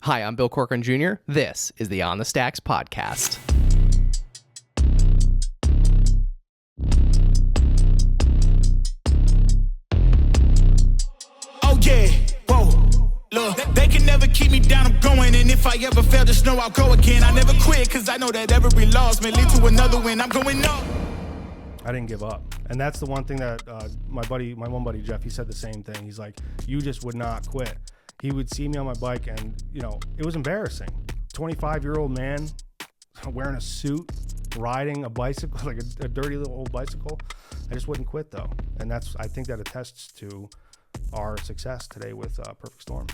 Hi, I'm Bill Corcoran Jr. This is the On the Stacks podcast. Oh yeah, whoa, look, they can never keep me down, I'm going, and if I ever fail, just know I'll go again. I never quit, cause I know that every loss may lead to another win. I'm going up. I didn't give up. And that's the one thing that my one buddy, Jeff, he said the same thing. He's like, you just would not quit. He would see me on my bike and, it was embarrassing. 25-year-old man wearing a suit, riding a bicycle, like a dirty little old bicycle. I just wouldn't quit though. And I think that attests to our success today with Perfect Storm.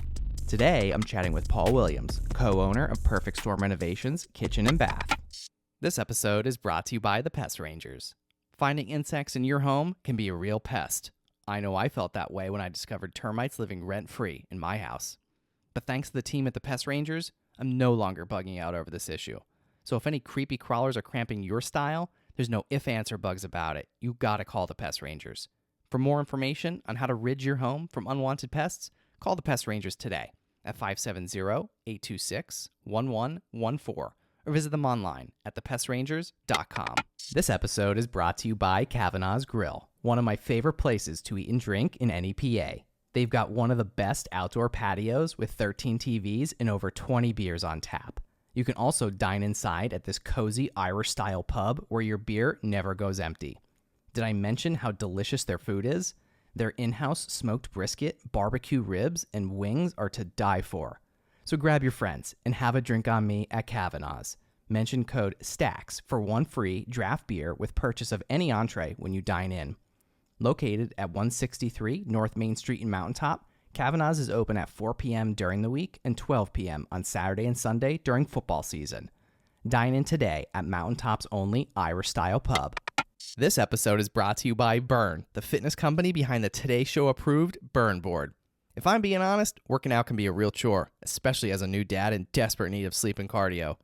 Today, I'm chatting with Paul Williams, co-owner of Perfect Storm Renovations, Kitchen and Bath. This episode is brought to you by the Pest Rangers. Finding insects in your home can be a real pest. I know I felt that way when I discovered termites living rent-free in my house. But thanks to the team at the Pest Rangers, I'm no longer bugging out over this issue. So if any creepy crawlers are cramping your style, there's no ifs, ands, or bugs about it. You gotta call the Pest Rangers. For more information on how to rid your home from unwanted pests, call the Pest Rangers today at 570-826-1114 or visit them online at thepestrangers.com. This episode is brought to you by Kavanaugh's Grill, one of my favorite places to eat and drink in any PA. They've got one of the best outdoor patios with 13 TVs and over 20 beers on tap. You can also dine inside at this cozy Irish-style pub where your beer never goes empty. Did I mention how delicious their food is? Their in-house smoked brisket, barbecue ribs, and wings are to die for. So grab your friends and have a drink on me at Kavanaugh's. Mention code STACKS for one free draft beer with purchase of any entree when you dine in. Located at 163 North Main Street in Mountaintop, Kavanaugh's is open at 4 p.m. during the week and 12 p.m. on Saturday and Sunday during football season. Dine in today at Mountaintop's only Irish-style pub. This episode is brought to you by Burn, the fitness company behind the Today Show approved Burn Board. If I'm being honest, working out can be a real chore, especially as a new dad in desperate need of sleep and cardio.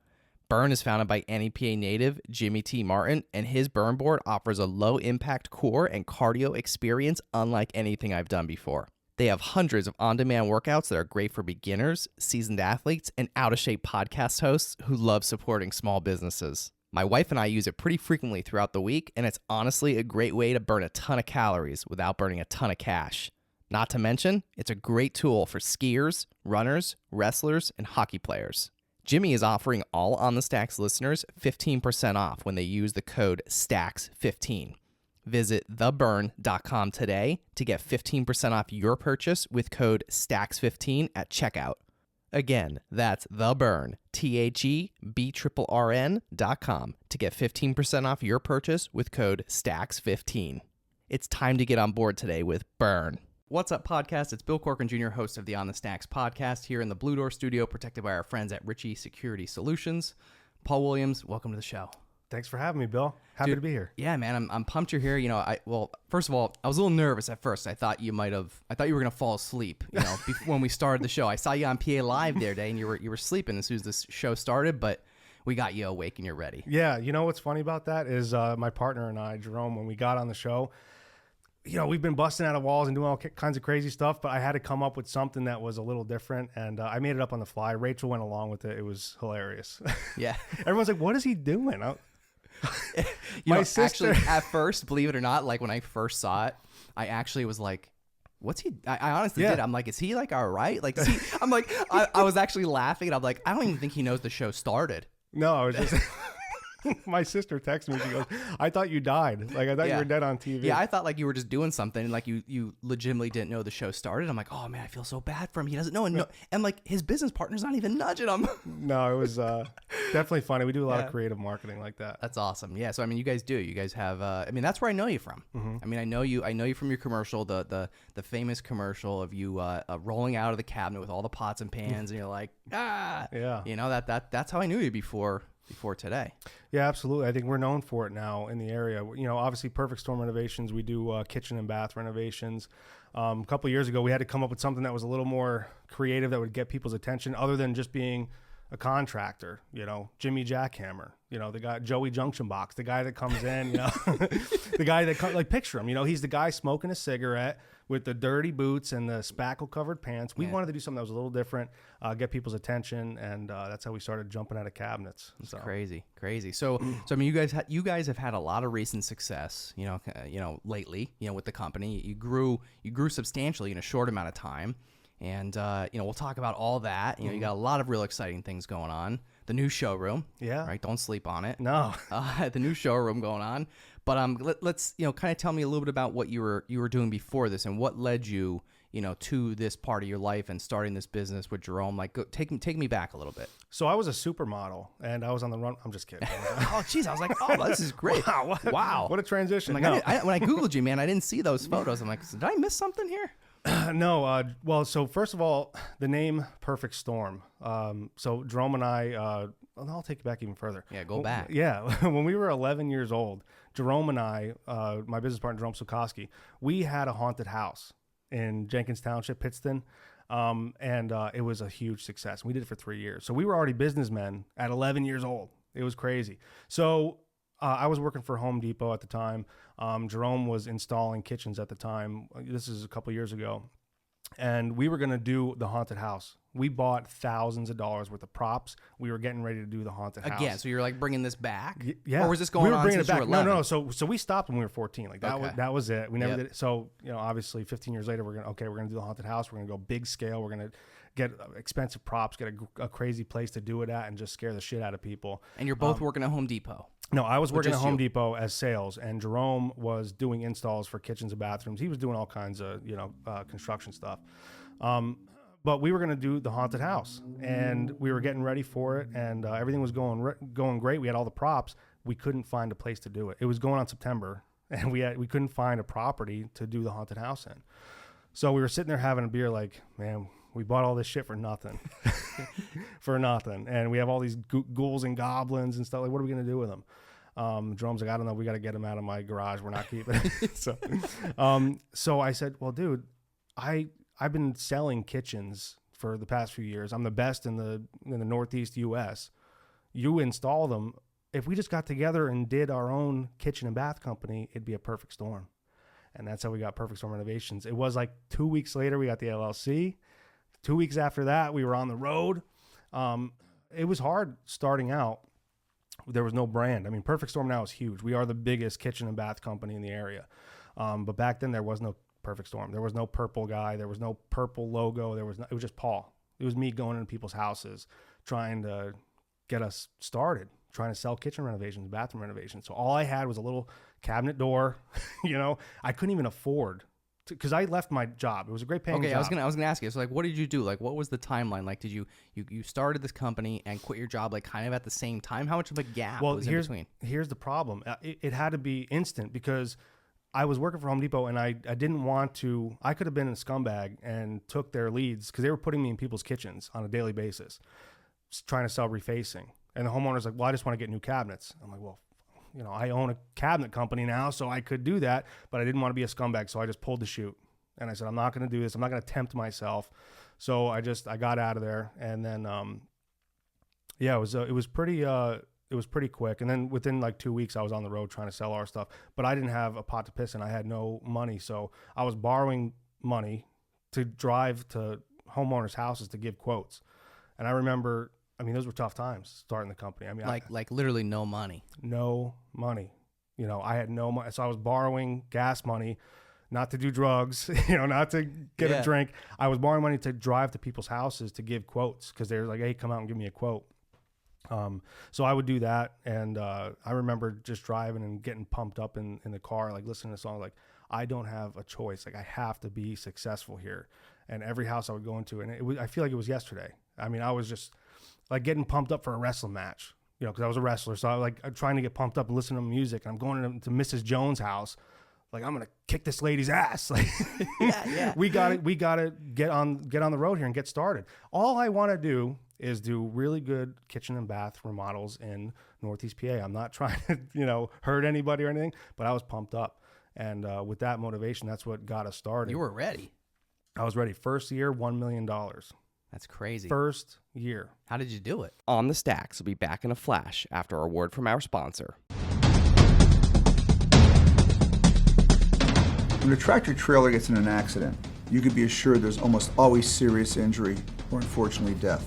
Burn is founded by NEPA native Jimmy T. Martin, and his Burn Board offers a low-impact core and cardio experience unlike anything I've done before. They have hundreds of on-demand workouts that are great for beginners, seasoned athletes, and out-of-shape podcast hosts who love supporting small businesses. My wife and I use it pretty frequently throughout the week, and it's honestly a great way to burn a ton of calories without burning a ton of cash. Not to mention, it's a great tool for skiers, runners, wrestlers, and hockey players. Jimmy is offering all On the Stacks listeners 15% off when they use the code STACKS15. Visit theburn.com today to get 15% off your purchase with code STACKS15 at checkout. Again, that's theburn, THEBRRN.com to get 15% off your purchase with code STACKS15. It's time to get on board today with Burn. What's up, podcast? It's Bill Corcoran Jr., host of the On the Stacks podcast here in the Blue Door studio, protected by our friends at Ritchie Security Solutions. Paul Williams, welcome to the show. Thanks for having me, Bill. Happy to be here. Yeah, man, I'm pumped you're here. First of all, I was a little nervous at first. I thought you were gonna fall asleep. When we started the show, I saw you on PA Live the other day, and you were sleeping as soon as this show started, but we got you awake and you're ready. Yeah, what's funny about that is my partner and I, Jerome, when we got on the show, we've been busting out of walls and doing all kinds of crazy stuff, but I had to come up with something that was a little different, and I made it up on the fly. Rachel went along with it. It was hilarious. Yeah. Everyone's like, what is he doing? My sister, actually, at first, believe it or not, like when I first saw it, I actually was like, what's he? I honestly did. I'm like, is he like all right? Like, I'm like, I was actually laughing, and I'm like, I don't even think he knows the show started. No, I was just... My sister texted me. She goes, I thought you died. Like, I thought you were dead on TV. Yeah, I thought like you were just doing something and like you legitimately didn't know the show started. I'm like, oh man, I feel so bad for him. He doesn't know. And like his business partner's not even nudging him. No, it was definitely funny. We do a lot of creative marketing like that. That's awesome. Yeah. So, you guys do. You guys have, that's where I know you from. Mm-hmm. I know you from your commercial, the famous commercial of you rolling out of the cabinet with all the pots and pans and you're like, ah. Yeah. That's how I knew you before today. Yeah, absolutely. I think we're known for it now in the area. Obviously Perfect Storm Renovations, we do kitchen and bath renovations. A couple of years ago, we had to come up with something that was a little more creative that would get people's attention other than just being a contractor, Jimmy Jackhammer, the guy, Joey Junction Box, the guy that comes in, the guy that like picture him, he's the guy smoking a cigarette with the dirty boots and the spackle covered pants. We wanted to do something that was a little different, get people's attention. And that's how we started jumping out of cabinets. It's crazy. So I mean, you guys have had a lot of recent success, lately, with the company. You grew substantially in a short amount of time. And, we'll talk about all that. You got a lot of real exciting things going on. The new showroom. Yeah. Right. Don't sleep on it. No. The new showroom going on. But let's, kind of tell me a little bit about what you were doing before this and what led you, to this part of your life and starting this business with Jerome. Like, take me back a little bit. So I was a supermodel and I was on the run. I'm just kidding. Oh, geez. I was like, oh, this is great. Wow. What a transition. Like, no. When I Googled you, man, I didn't see those photos. I'm like, did I miss something here? No. Well, so first of all, the name Perfect Storm. So Jerome and I, I'll take you back even further. Yeah, go back. Yeah. When we were 11 years old, Jerome and I, my business partner, Jerome Sulkoski, we had a haunted house in Jenkins Township, Pittston. And it was a huge success. We did it for 3 years. So we were already businessmen at 11 years old. It was crazy. So I was working for Home Depot at the time. Jerome was installing kitchens at the time. This is a couple years ago. And we were going to do the haunted house. We bought thousands of dollars worth of props. We were getting ready to do the haunted house. Again, so you're like bringing this back? Yeah. Or was this going on since you were 11? No. So we stopped when we were 14. Like that was it. We never did it. So, obviously 15 years later, we're going to do the haunted house. We're going to go big scale. We're going to get expensive props, get a crazy place to do it at, and just scare the shit out of people. And you're both working at Home Depot? No, I was working at Home Depot as sales, and Jerome was doing installs for kitchens and bathrooms. He was doing all kinds of, construction stuff. But we were going to do the haunted house, and we were getting ready for it, and everything was going great. We had all the props. We couldn't find a place to do it. It was going on September, and we couldn't find a property to do the haunted house in. So we were sitting there having a beer like, man, we bought all this shit for nothing. For nothing. And we have all these ghouls and goblins and stuff. Like, what are we going to do with them? Jerome's like, I don't know. We got to get them out of my garage. We're not keeping it. So I said, well, dude, I've been selling kitchens for the past few years. I'm the best in the Northeast U.S. You install them. If we just got together and did our own kitchen and bath company, it'd be a perfect storm. And that's how we got Perfect Storm Renovations. It was like 2 weeks later, we got the LLC. 2 weeks after that, we were on the road. It was hard starting out. There was no brand. I mean, Perfect Storm now is huge. We are the biggest kitchen and bath company in the area. But back then, there was no Perfect Storm. There was no purple guy. There was no purple logo. It was just Paul. It was me going into people's houses, trying to get us started, trying to sell kitchen renovations, bathroom renovations. So all I had was a little cabinet door. I couldn't even afford because I left my job. It was a great paying job. I was gonna ask you. So like, what did you do? Like, what was the timeline? Like, did you started this company and quit your job like kind of at the same time? How much of a gap was in between? Here's the problem. It had to be instant because I was working for Home Depot and I didn't want to. I could have been a scumbag and took their leads because they were putting me in people's kitchens on a daily basis, trying to sell refacing. And the homeowner's like, well, I just want to get new cabinets. I'm like, well, I own a cabinet company now, so I could do that, but I didn't want to be a scumbag, so I just pulled the chute. And I said, I'm not going to do this. I'm not going to tempt myself. So I got out of there, and then, it was pretty quick. And then within like 2 weeks, I was on the road trying to sell our stuff, but I didn't have a pot to piss in. I had no money, so I was borrowing money to drive to homeowners' houses to give quotes. And I remember, those were tough times starting the company. Like literally no money. No money. I had no money. So I was borrowing gas money, not to do drugs, not to get a drink. I was borrowing money to drive to people's houses to give quotes because they're like, hey, come out and give me a quote. So I would do that. And I remember just driving and getting pumped up in the car, like listening to songs like, I don't have a choice. Like I have to be successful here. And every house I would go into, and I feel like it was yesterday. I was just like getting pumped up for a wrestling match, because I was a wrestler. So I was like trying to get pumped up and listen to music. And I'm going to Mrs. Jones' house. Like, I'm going to kick this lady's ass. Like, we got to get on the road here and get started. All I want to do is do really good kitchen and bath remodels in Northeast PA. I'm not trying to, hurt anybody or anything, but I was pumped up. And with that motivation, that's what got us started. You were ready. I was ready. First year, $1 million. That's crazy. First year. How did you do it? On the Stacks will be back in a flash after a word from our sponsor. When a tractor trailer gets in an accident, you can be assured there's almost always serious injury or unfortunately death.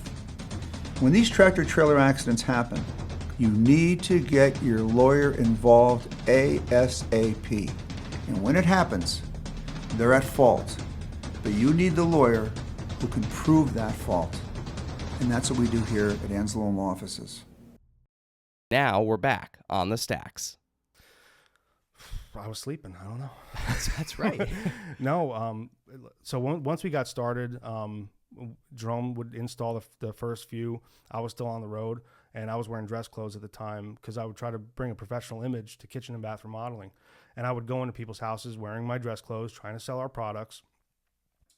When these tractor trailer accidents happen, you need to get your lawyer involved ASAP. And when it happens, they're at fault. But you need the lawyer who can prove that fault. And that's what we do here at Anslow Law Offices. Now we're back on the Stacks. I was sleeping. I don't know. That's right. No. So once we got started, Jerome would install the first few. I was still on the road, and I was wearing dress clothes at the time because I would try to bring a professional image to kitchen and bath remodeling. And I would go into people's houses wearing my dress clothes, trying to sell our products.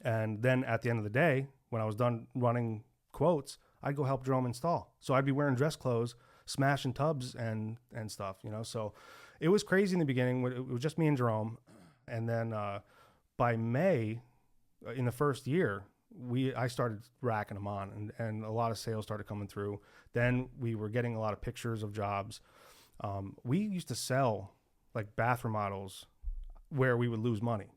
And then at the end of the day, when I was done running quotes, I'd go help Jerome install. So I'd be wearing dress clothes, smashing tubs and stuff, So it was crazy in the beginning. It was just me and Jerome. And then by May, in the first year, I started racking them on, and a lot of sales started coming through. Then we were getting a lot of pictures of jobs. We used to sell like bath remodels where we would lose money.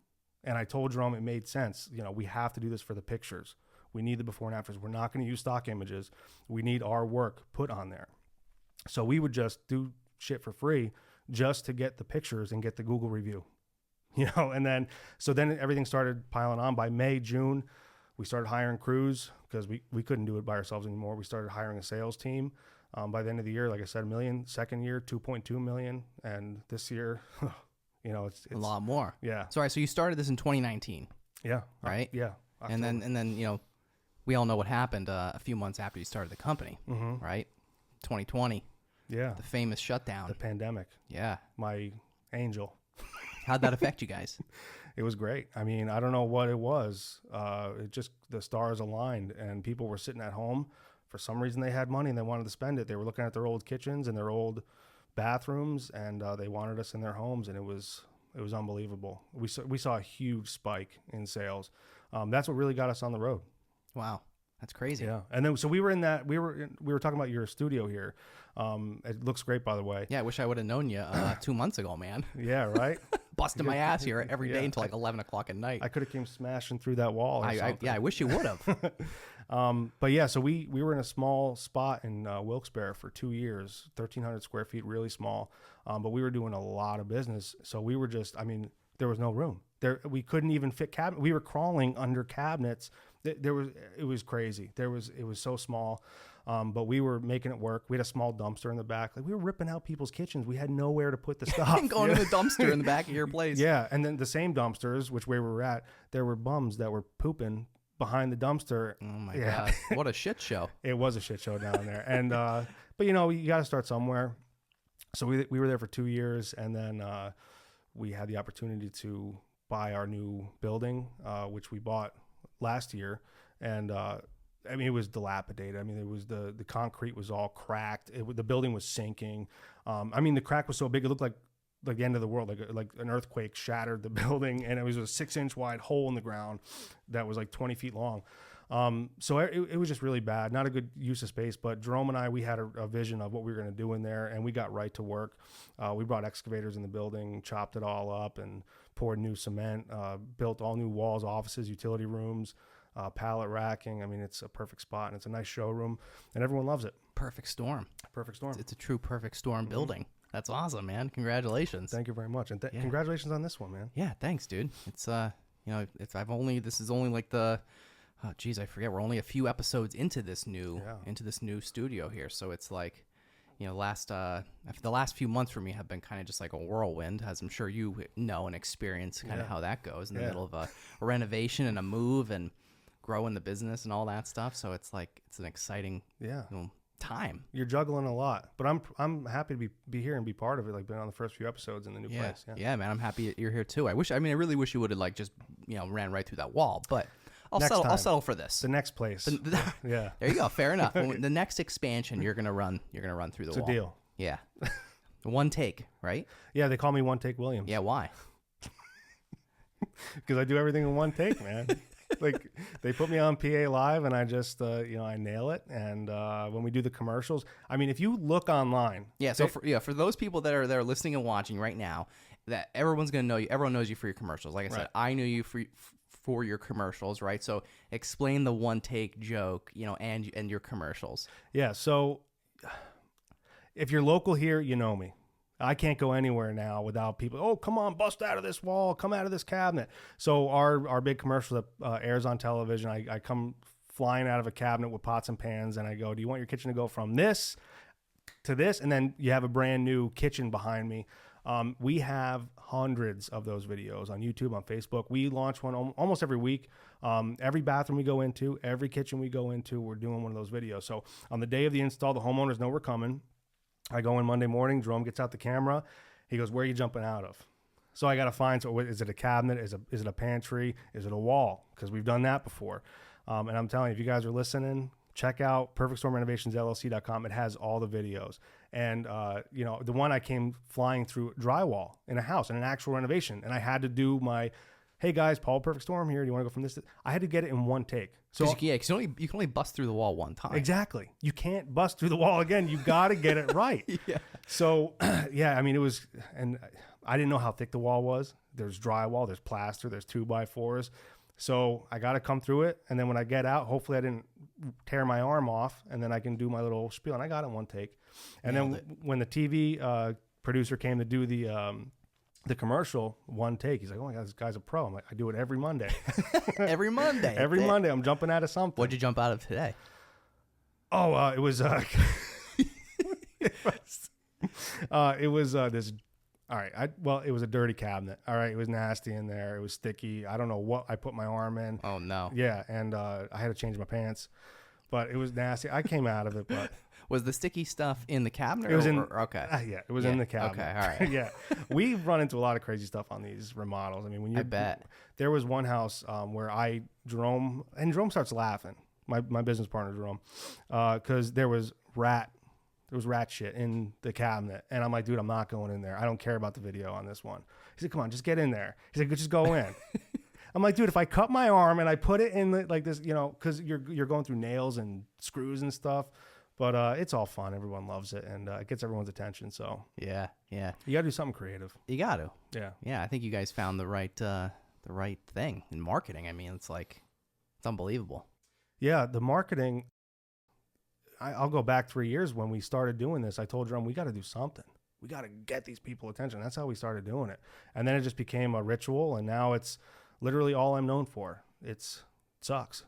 And I told Jerome it made sense. We have to do this for the pictures. We need the before and afters. We're not going to use stock images. We need our work put on there. So we would just do shit for free just to get the pictures and get the Google review, and then everything started piling on. By May, June, we started hiring crews because we couldn't do it by ourselves anymore. We started hiring a sales team. By the end of the year, like I said, $1 million. Second year, $2.2 million. And this year, it's a lot more. Yeah. Sorry. So you started this in 2019. Yeah. Right. Yeah. And then we all know what happened a few months after you started the company, right? 2020. Yeah. The famous shutdown. The pandemic. Yeah. My angel. How'd that affect you guys? It was great. I mean, I don't know what it was. It just, the stars aligned, and people were sitting at home. For some reason, they had money and they wanted to spend it. They were looking at their old kitchens and their old bathrooms, and they wanted us in their homes, and it was unbelievable. We saw a huge spike in sales. That's what really got us on the road. Wow. That's crazy. Yeah. And then, so we were talking about your studio here. It looks great, by the way. Yeah. I wish I would have known you 2 months ago, man. Yeah. Right. Busting my ass here every day until like 11 o'clock at night. I could have came smashing through that wall. I wish you would have. But yeah, so we were in a small spot in Wilkes-barre for 2 years, 1,300 square feet, really small. But we were doing a lot of business. So we were there was no room there. We couldn't even fit cabinet. We were crawling under cabinets. It was crazy. It was so small. But we were making it work. We had a small dumpster in the back. Like, we were ripping out people's kitchens. We had nowhere to put the stuff. Going in the dumpster in the back of your place. Yeah. And then the same dumpsters, which we were at, there were bums that were pooping behind the dumpster. Oh my God. What a shit show. It was a shit show down there. And, but you got to start somewhere. So we were there for 2 years, and then, we had the opportunity to buy our new building, which we bought last year. And, it was dilapidated. It was the concrete was all cracked. The building was sinking. The crack was so big, it looked like the end of the world, like an earthquake shattered the building, and it was a 6-inch wide hole in the ground that was like 20 feet long. So it was just really bad, not a good use of space. But Jerome and we had a vision of what we were going to do in there, and we got right to work. We brought excavators in the building, chopped it all up, and poured new cement, built all new walls, offices, utility rooms, pallet racking. It's a perfect spot, and it's a nice showroom, and everyone loves it. Perfect storm. Perfect storm. It's a true perfect storm building. That's awesome, man. Congratulations. Thank you very much, and congratulations on this one, man. Yeah, thanks, dude. It's this is only like the. Oh, geez, I forget. We're only a few episodes into this new studio here, so it's like, the last few months for me have been kind of just like a whirlwind, as I'm sure you know and experience kind of how that goes in the middle of a renovation and a move and growing the business and all that stuff. So it's like it's an exciting time. You're juggling a lot, but I'm happy to be here and be part of it. Like, been on the first few episodes in the new place. Yeah, man, I'm happy you're here too. I really wish you would have like just ran right through that wall, but. I'll settle for this. The next place. Yeah. There you go. Fair enough. The next expansion, you're gonna run through the wall. It's a deal. Yeah. One take, right? Yeah, they call me One Take Williams. Yeah. Why? Because I do everything in one take, man. Like they put me on PA Live, and I just I nail it. And when we do the commercials, I mean, if you look online, So for those people that are listening and watching right now, that everyone's gonna know you. Everyone knows you for your commercials. Like I said, I knew you for your commercials, right? So explain the one take joke, and your commercials. Yeah. So if you're local here, you know me. I can't go anywhere now without people. Oh, come on, bust out of this wall, come out of this cabinet. So our big commercial that airs on television, I come flying out of a cabinet with pots and pans, and I go, do you want your kitchen to go from this to this? And then you have a brand new kitchen behind me. We have hundreds of those videos on YouTube, on Facebook. We launch one almost every week. Every bathroom we go into, every kitchen we go into, we're doing one of those videos. So on the day of the install, the homeowners know we're coming. I go in Monday morning, Jerome gets out the camera. He goes, where are you jumping out of? So I got to find, so is it a cabinet? Is it a pantry? Is it a wall? Because we've done that before. And I'm telling you, if you guys are listening, check out perfectstormrenovationsllc.com. It has all the videos. And, the one I came flying through drywall in a house, in an actual renovation. And I had to do my, hey guys, Paul Perfect Storm here. Do you want to go from this? I had to get it in one take. So Because you can only bust through the wall one time. Exactly. You can't bust through the wall again. You got to get it right. Yeah. So, I mean, it was, and I didn't know how thick the wall was. There's drywall, there's plaster, there's 2x4s. So I got to come through it. And then when I get out, hopefully I didn't tear my arm off, and then I can do my little spiel. And I got it in one take. And then when the TV producer came to do the commercial, one take, he's like, oh my God, this guy's a pro. I'm like, I do it every Monday. Every Monday. Every Monday I'm jumping out of something. What'd you jump out of today? Oh, it was it was this. All right. It was a dirty cabinet. All right. It was nasty in there. It was sticky. I don't know what I put my arm in. Oh no. Yeah. And I had to change my pants, but it was nasty. I came out of it, but was the sticky stuff in the cabinet? It was okay. Yeah. It was in the cabinet. Okay. All right. Yeah. We've run into a lot of crazy stuff on these remodels. I mean, I bet. There was one house where Jerome starts laughing. My business partner, Jerome, because there was rat shit in the cabinet. And I'm like, dude, I'm not going in there. I don't care about the video on this one. He said, come on, just get in there. He's like, just go in. I'm like, dude, if I cut my arm and I put it in like this, because you're going through nails and screws and stuff. But it's all fun. Everyone loves it, and it gets everyone's attention. So yeah. You got to do something creative. You got to. Yeah. I think you guys found the right thing in marketing. I mean, it's unbelievable. Yeah, the marketing. I'll go back 3 years when we started doing this. I told Jerome, we got to do something. We got to get these people attention. That's how we started doing it. And then it just became a ritual, and now it's literally all I'm known for. It sucks.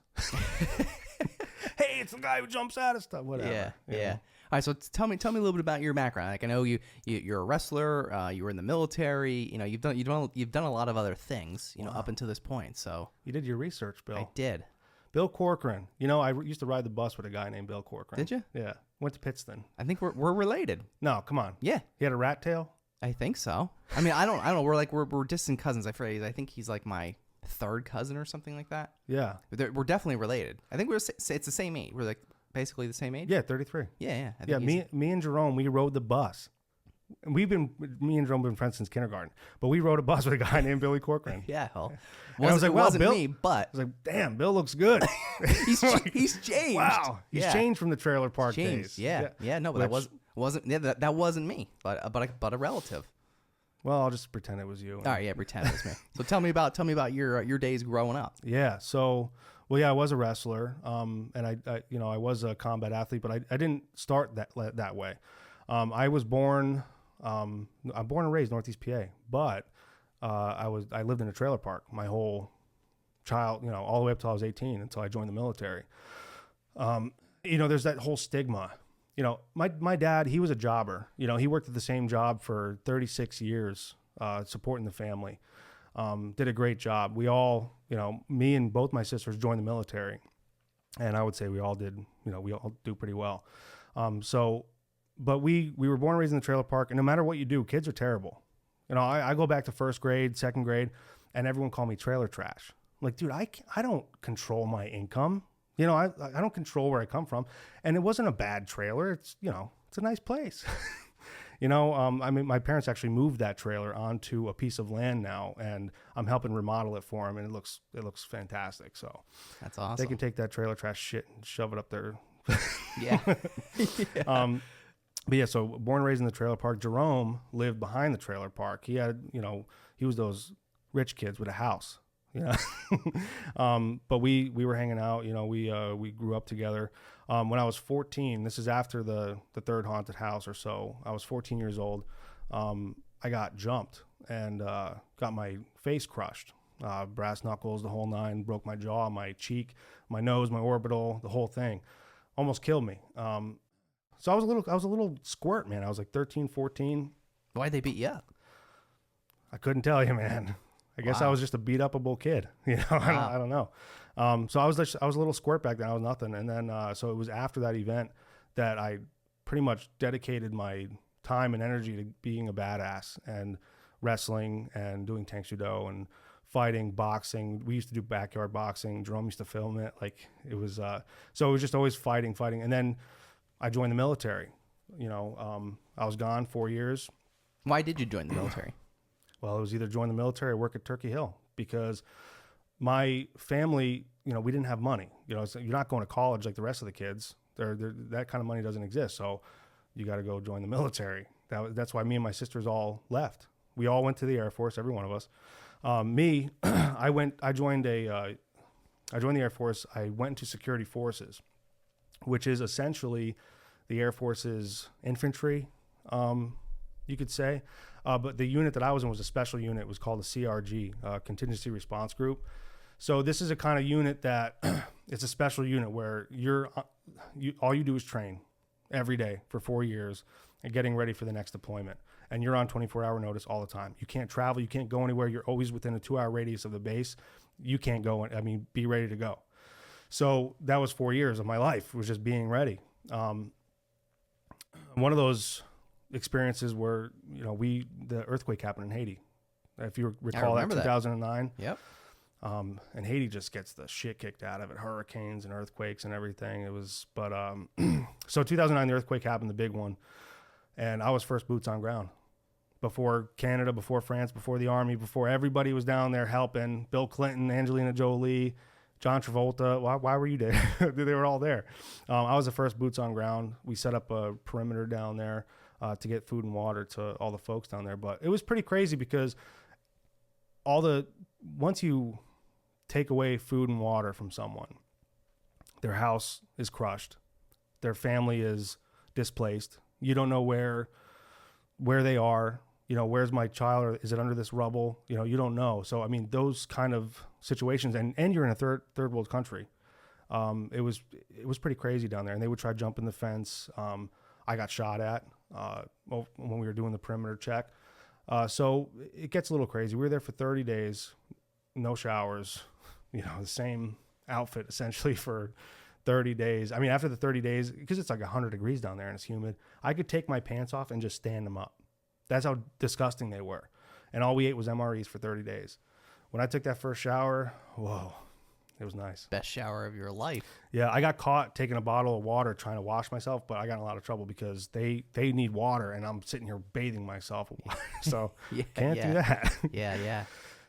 Hey, it's the guy who jumps out of stuff. Whatever. Yeah. All right, so tell me a little bit about your background. Like, I know you're a wrestler. You were in the military. You've done a lot of other things. Up until this point. So you did your research, Bill. I did. Bill Corcoran. I used to ride the bus with a guy named Bill Corcoran. Did you? Yeah. Went to Pittston. I think we're related. No, come on. Yeah. He had a rat tail? I think so. I mean, I don't know. We're distant cousins. I think he's like my third cousin or something like that. Yeah. We're definitely related. I think it's the same age. We're like basically the same age. Yeah, 33. Yeah. Me and Jerome, we rode the bus. Me and Jerome have been friends since kindergarten, but we rode a bus with a guy named Billy Corcoran. Yeah, hell. I was like, wow, wasn't Bill, me, but I was like, damn, Bill looks good. he's changed. Wow, he's changed from the trailer park days. Yeah. No, but that wasn't me, but a relative. Well, I'll just pretend it was you. All right, yeah, pretend it was me. So tell me about your days growing up. Yeah. So, I was a wrestler, and I was a combat athlete, but I didn't start that way. I was born. I'm born and raised Northeast PA, but I lived in a trailer park my whole child, all the way up till I was 18 until I joined the military. There's that whole stigma. My dad, he was a jobber. He worked at the same job for 36 years, supporting the family. Did a great job. We all, me and both my sisters joined the military, and I would say we all did, we all do pretty well. But we were born and raised in the trailer park, and no matter what you do, kids are terrible. I go back to first grade, second grade, and everyone called me trailer trash. I'm like, dude, I don't control my income. I don't control where I come from. And it wasn't a bad trailer. It's a nice place. You know, I mean, my parents actually moved that trailer onto a piece of land now, and I'm helping remodel it for them, and it looks fantastic. So That's awesome. they can take that trailer trash shit and shove it up there. Yeah. But yeah, so born and raised in the trailer park. Jerome lived behind the trailer park. He had, you know, he was those rich kids with a house, you know. But we were hanging out, you know, we grew up together. When I was 14, this is after the third haunted house or so, I was 14 years old. I got jumped and got my face crushed. Brass knuckles, the whole nine, broke my jaw, my cheek, my nose, my orbital, the whole thing. Almost killed me. So I was a little squirt, man. I was like 13, 14. Why'd they beat you up? I couldn't tell you, man. I guess I was just a beat upable kid. You know, Wow. I don't know. So I was a little squirt back then. I was nothing. And then, so it was after that event that I pretty much dedicated my time and energy to being a badass and wrestling and doing Tang Sudo and fighting, boxing. We used to do backyard boxing. Jerome used to film it. Like it was, so it was just always fighting. And then I joined the military. You know, I was gone 4 years. Why did you join the military? Well, it was either join the military or work at Turkey Hill because my family, you know, we didn't have money. You know, so you're not going to college like the rest of the kids. That kind of money doesn't exist. So you got to go join the military. That's why me and my sisters all left. We all went to the Air Force, every one of us. Me, I joined the Air Force. I went into security forces, which is essentially the Air Force's infantry, you could say. But the unit that I was in was a special unit. It was called the CRG, Contingency Response Group. So this is a kind of unit that it's a special unit where all you do is train every day for 4 years and getting ready for the next deployment. And you're on 24-hour notice all the time. You can't travel. You can't go anywhere. You're always within a 2-hour radius of the base. You can't go. Be ready to go. So that was 4 years of my life, was just being ready. One of those experiences where, you know, the earthquake happened in Haiti. If you recall that, 2009. Yep. And Haiti just gets the shit kicked out of it, hurricanes and earthquakes and everything. It was, but so 2009, the earthquake happened, the big one, and I was first boots on ground. Before Canada, before France, before the Army, before everybody was down there helping. Bill Clinton, Angelina Jolie, John Travolta. Why were you there? They were all there. I was the first boots on ground. We set up a perimeter down there to get food and water to all the folks down there. But it was pretty crazy because once you take away food and water from someone, their house is crushed, their family is displaced. You don't know where they are. You know, where's my child, or is it under this rubble? You know, you don't know. So, I mean, those kind of situations, and you're in a third world country. It was pretty crazy down there, and they would try jumping the fence. I got shot at when we were doing the perimeter check. So it gets a little crazy. We were there for 30 days, no showers, you know, the same outfit essentially for 30 days. I mean, after the 30 days, because it's like 100 degrees down there and it's humid, I could take my pants off and just stand them up. That's how disgusting they were. And all we ate was MREs for 30 days. When I took that first shower, whoa, it was nice. Best shower of your life. Yeah, I got caught taking a bottle of water trying to wash myself, but I got in a lot of trouble because they need water, and I'm sitting here bathing myself. So can't do that. Yeah.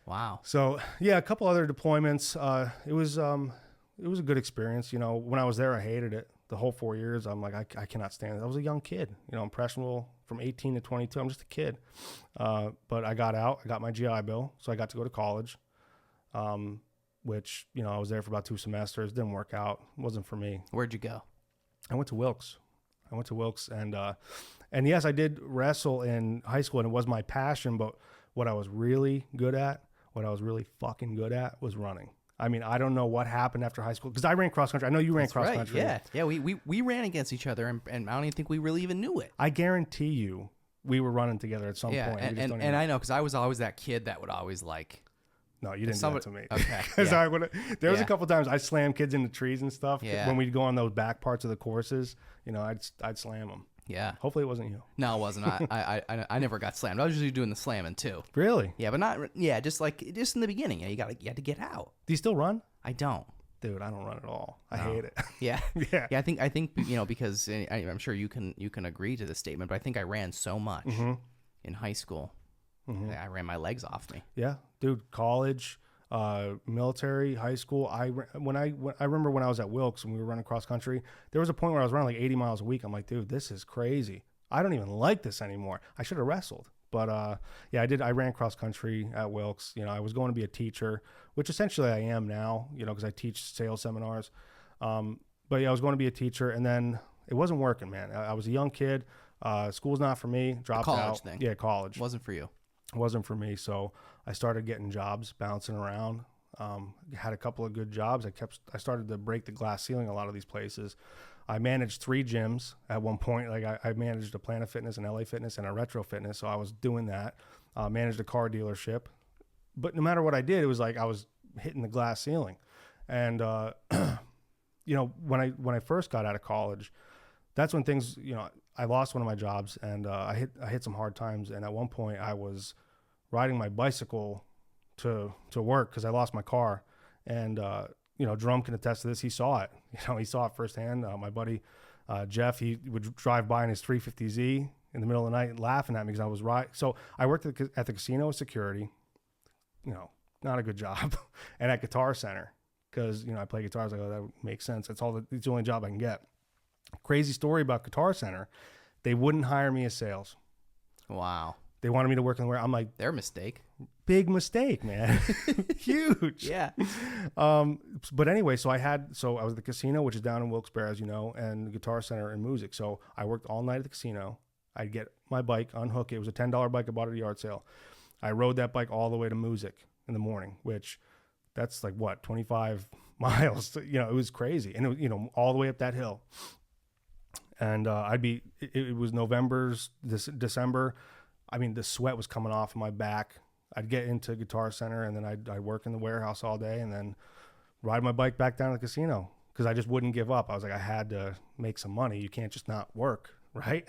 Wow. So yeah, a couple other deployments. It was a good experience. You know, when I was there, I hated it. The whole 4 years, I'm like, I cannot stand it. I was a young kid, you know, impressionable from 18 to 22. I'm just a kid. But I got out. I got my GI Bill, so I got to go to college, which, you know, I was there for about 2 semesters. Didn't work out. It wasn't for me. Where'd you go? I went to Wilkes. And yes, I did wrestle in high school, and it was my passion. But what I was really good at, what I was really fucking good at, was running. I mean, I don't know what happened after high school, because I ran cross country. I know you ran cross country. Yeah. We ran against each other, and I don't even think we really even knew it. I guarantee you, we were running together at some point. And I know, because I was always that kid that would always like. No, you didn't do that to me. Okay. Because there was a couple times I slammed kids into trees and stuff. Yeah. When we'd go on those back parts of the courses, you know, I'd slam them. Yeah. Hopefully it wasn't you. No, it wasn't. I never got slammed. I was usually doing the slamming too. Really? Yeah, but not. Yeah, just in the beginning. Yeah, you had to get out. Do you still run? I don't. dude, I don't run at all. I hate it. Yeah. Yeah. Yeah. I think, because I'm sure you can agree to this statement, but I think I ran so much in high school. I ran my legs off me. Yeah, dude, college, military, high school. I remember when I was at Wilkes and we were running cross country, there was a point where I was running like 80 miles a week. I'm like, dude, this is crazy. I don't even like this anymore. I should have wrestled. But yeah, I ran cross country at Wilkes. I was going to be a teacher, which essentially I am now, because I teach sales seminars. But yeah, I was going to be a teacher, and then it wasn't working, man. I was a young kid. School's not for me. Dropped college out. Thing. Yeah, college. Wasn't for you. Wasn't for me. So I started getting jobs, bouncing around. Had a couple of good jobs. I started to break the glass ceiling a lot of these places. I managed 3 gyms at one point. Like I managed a Planet Fitness, an LA Fitness, and a Retro Fitness. So I was doing that. Managed a car dealership. But no matter what I did, it was like I was hitting the glass ceiling. And when I first got out of college, that's when things, I lost one of my jobs, and I hit some hard times. And at one point, I was riding my bicycle to work because I lost my car. And Jerome can attest to this. He saw it. He saw it firsthand. My buddy Jeff, he would drive by in his 350Z in the middle of the night laughing at me because I was right. So I worked at the casino as security. Not a good job, and at Guitar Center because I play guitar. I was like, oh, that would make sense. It's the only job I can get. Crazy story about Guitar Center. They wouldn't hire me as sales. Wow. They wanted me to work in the warehouse. I'm like, Their mistake. big mistake, man. Huge. Yeah. But anyway, so I was at the casino, which is down in Wilkes-Barre, as you know, and the Guitar Center and music. So I worked all night at the casino. I'd get my bike, unhook it. It was a $10 bike I bought at a yard sale. I rode that bike all the way to music in the morning, which that's like 25 miles. It was crazy. And it was, all the way up that hill. And it was December. I mean, the sweat was coming off my back. I'd get into Guitar Center, and then I'd work in the warehouse all day, and then ride my bike back down to the casino because I just wouldn't give up. I was like, I had to make some money. You can't just not work, right?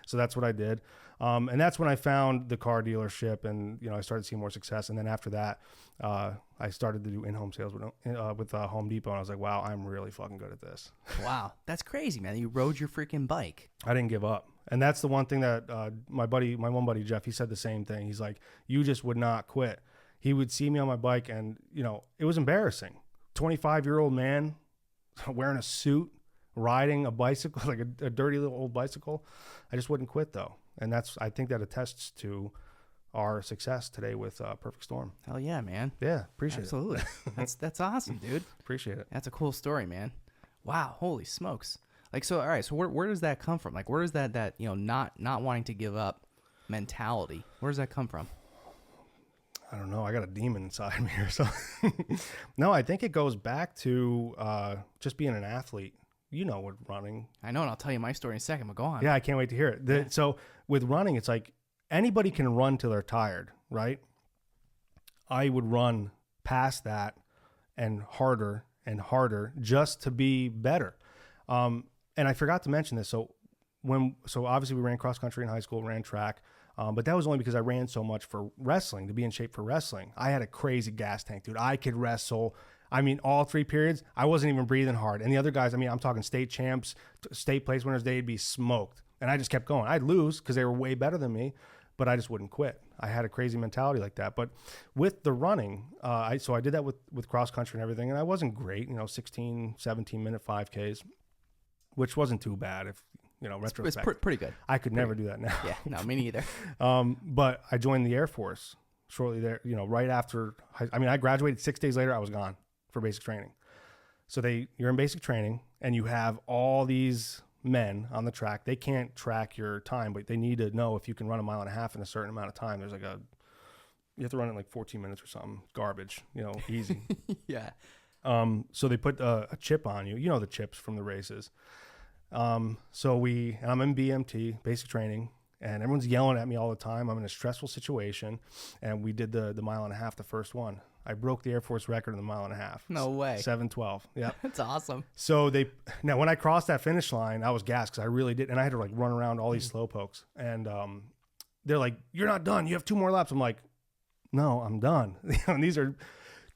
So that's what I did. And that's when I found the car dealership, and I started seeing more success. And then after that, I started to do in-home sales with Home Depot, and I was like, wow, I'm really fucking good at this. Wow, that's crazy, man. You rode your freaking bike. I didn't give up. And that's the one thing that my one buddy, Jeff, he said the same thing. He's like, you just would not quit. He would see me on my bike, and, it was embarrassing. 25-year-old man wearing a suit, riding a bicycle, like a dirty little old bicycle. I just wouldn't quit, though. And I think that attests to our success today with Perfect Storm. Hell yeah, man. Yeah, appreciate Absolutely. it. That's awesome, dude. Appreciate it. That's a cool story, man. Wow, holy smokes. Like, so, all right, so where does that come from? Like, where does that not wanting to give up mentality, where does that come from? I don't know. I got a demon inside me or something. No, I think it goes back to just being an athlete. With running. I know, and I'll tell you my story in a second, but go on. Yeah, I can't wait to hear it. So with running, it's like anybody can run till they're tired, right? I would run past that and harder just to be better. And I forgot to mention this. So obviously we ran cross country in high school, ran track, but that was only because I ran so much for wrestling, to be in shape for wrestling. I had a crazy gas tank, dude. I could wrestle. I mean, all 3 periods, I wasn't even breathing hard. And the other guys, I'm talking state champs, state place winners, they'd be smoked. And I just kept going. I'd lose because they were way better than me, but I just wouldn't quit. I had a crazy mentality like that. But with the running, I did that with cross country and everything, and I wasn't great, 16, 17-minute 5Ks, which wasn't too bad if, retrospect. It's pretty good. I could never do that now. Yeah, no, me neither. But I joined the Air Force shortly there, right after. I graduated 6 days later. I was gone for basic training. So you're in basic training, and you have all these men on the track. They can't track your time, but they need to know if you can run 1.5 miles in a certain amount of time. There's you have to run it in like 14 minutes or something. Garbage, easy. Yeah. So they put a chip on you. The chips from the races. I'm in BMT, basic training, and everyone's yelling at me all the time. I'm in a stressful situation, and we did the 1.5 miles, the first one. I broke the Air Force record in the 1.5 miles. No way. 7:12. Yeah. That's awesome. So now when I crossed that finish line, I was gassed because I really did. And I had to run around all these slow pokes. And they're like, you're not done. You have 2 more laps. I'm like, no, I'm done. And these are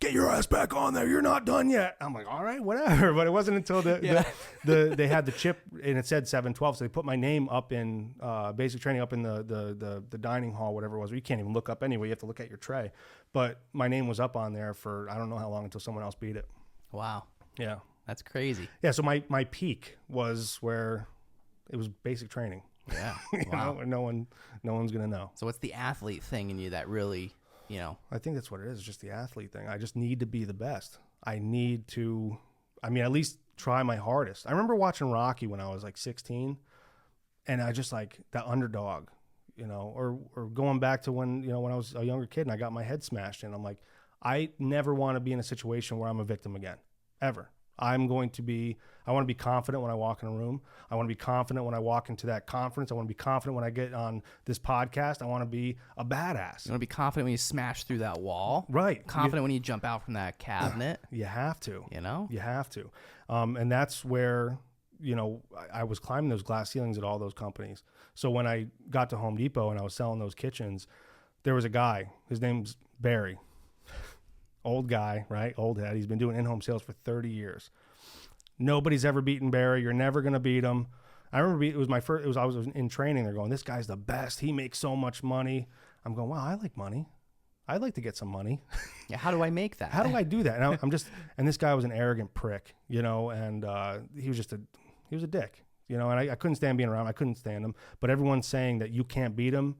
get your ass back on there. You're not done yet. I'm like, all right, whatever. But it wasn't until they had the chip and it said 712. So they put my name up in basic training up in the dining hall, whatever it was. You can't even look up anyway. You have to look at your tray. But my name was up on there for I don't know how long until someone else beat it. Wow. Yeah. That's crazy. Yeah. So my peak was where it was basic training. Yeah. Wow. No one's going to know. So what's the athlete thing in you that really, I think that's what it is. Just the athlete thing. I just need to be the best. I need to, at least try my hardest. I remember watching Rocky when I was like 16 and I just like that underdog, or going back to when I was a younger kid and I got my head smashed in. I'm like, I never want to be in a situation where I'm a victim again, ever. I want to be confident when I walk in a room. I want to be confident when I walk into that conference. I want to be confident when I get on this podcast. I want to be a badass. You want to be confident when you smash through that wall. Right. Confident when you jump out from that cabinet. You have to. You have to. And that's where, I was climbing those glass ceilings at all those companies. So when I got to Home Depot and I was selling those kitchens, there was a guy. His name's Barry. Old guy, right? Old head. He's been doing in-home sales for 30 years. Nobody's ever beaten Barry. You're never going to beat him. I remember I was in training. They're going, this guy's the best. He makes so much money. I'm going, wow, I like money. I'd like to get some money. Yeah. How do I make that? How do I do that? And and this guy was an arrogant prick, and he was a dick, and I couldn't stand being around him. I couldn't stand him. But everyone's saying that you can't beat him.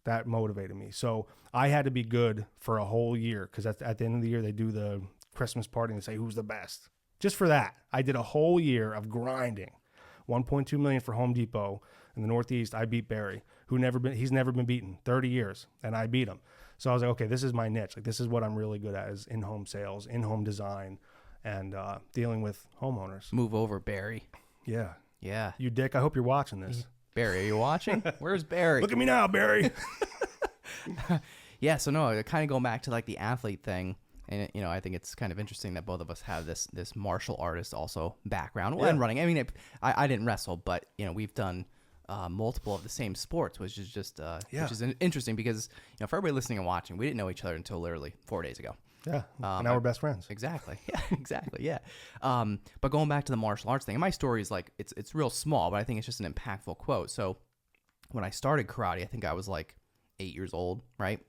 That motivated me. So I had to be good for a whole year because at the end of the year, they do the Christmas party and they say, who's the best? Just for that, I did a whole year of grinding. 1.2 million for Home Depot in the Northeast. I beat Barry, he's never been beaten, 30 years, and I beat him. So I was like, okay, this is my niche. Like, this is what I'm really good at, is in-home sales, in-home design, and dealing with homeowners. Move over, Barry. Yeah. Yeah. You dick, I hope you're watching this. Barry, are you watching? Where's Barry? Look at me now, Barry. Yeah, so no, kind of going back to like the athlete thing, and I think it's kind of interesting that both of us have this martial artist also background and running. I didn't wrestle, but we've done multiple of the same sports, which is just which is interesting because for everybody listening and watching, we didn't know each other until literally 4 days ago. Yeah, now we're best friends. Exactly. Yeah, exactly. Yeah. But going back to the martial arts thing, and my story is like it's real small, but I think it's just an impactful quote. So when I started karate, I think I was like 8 years old, right?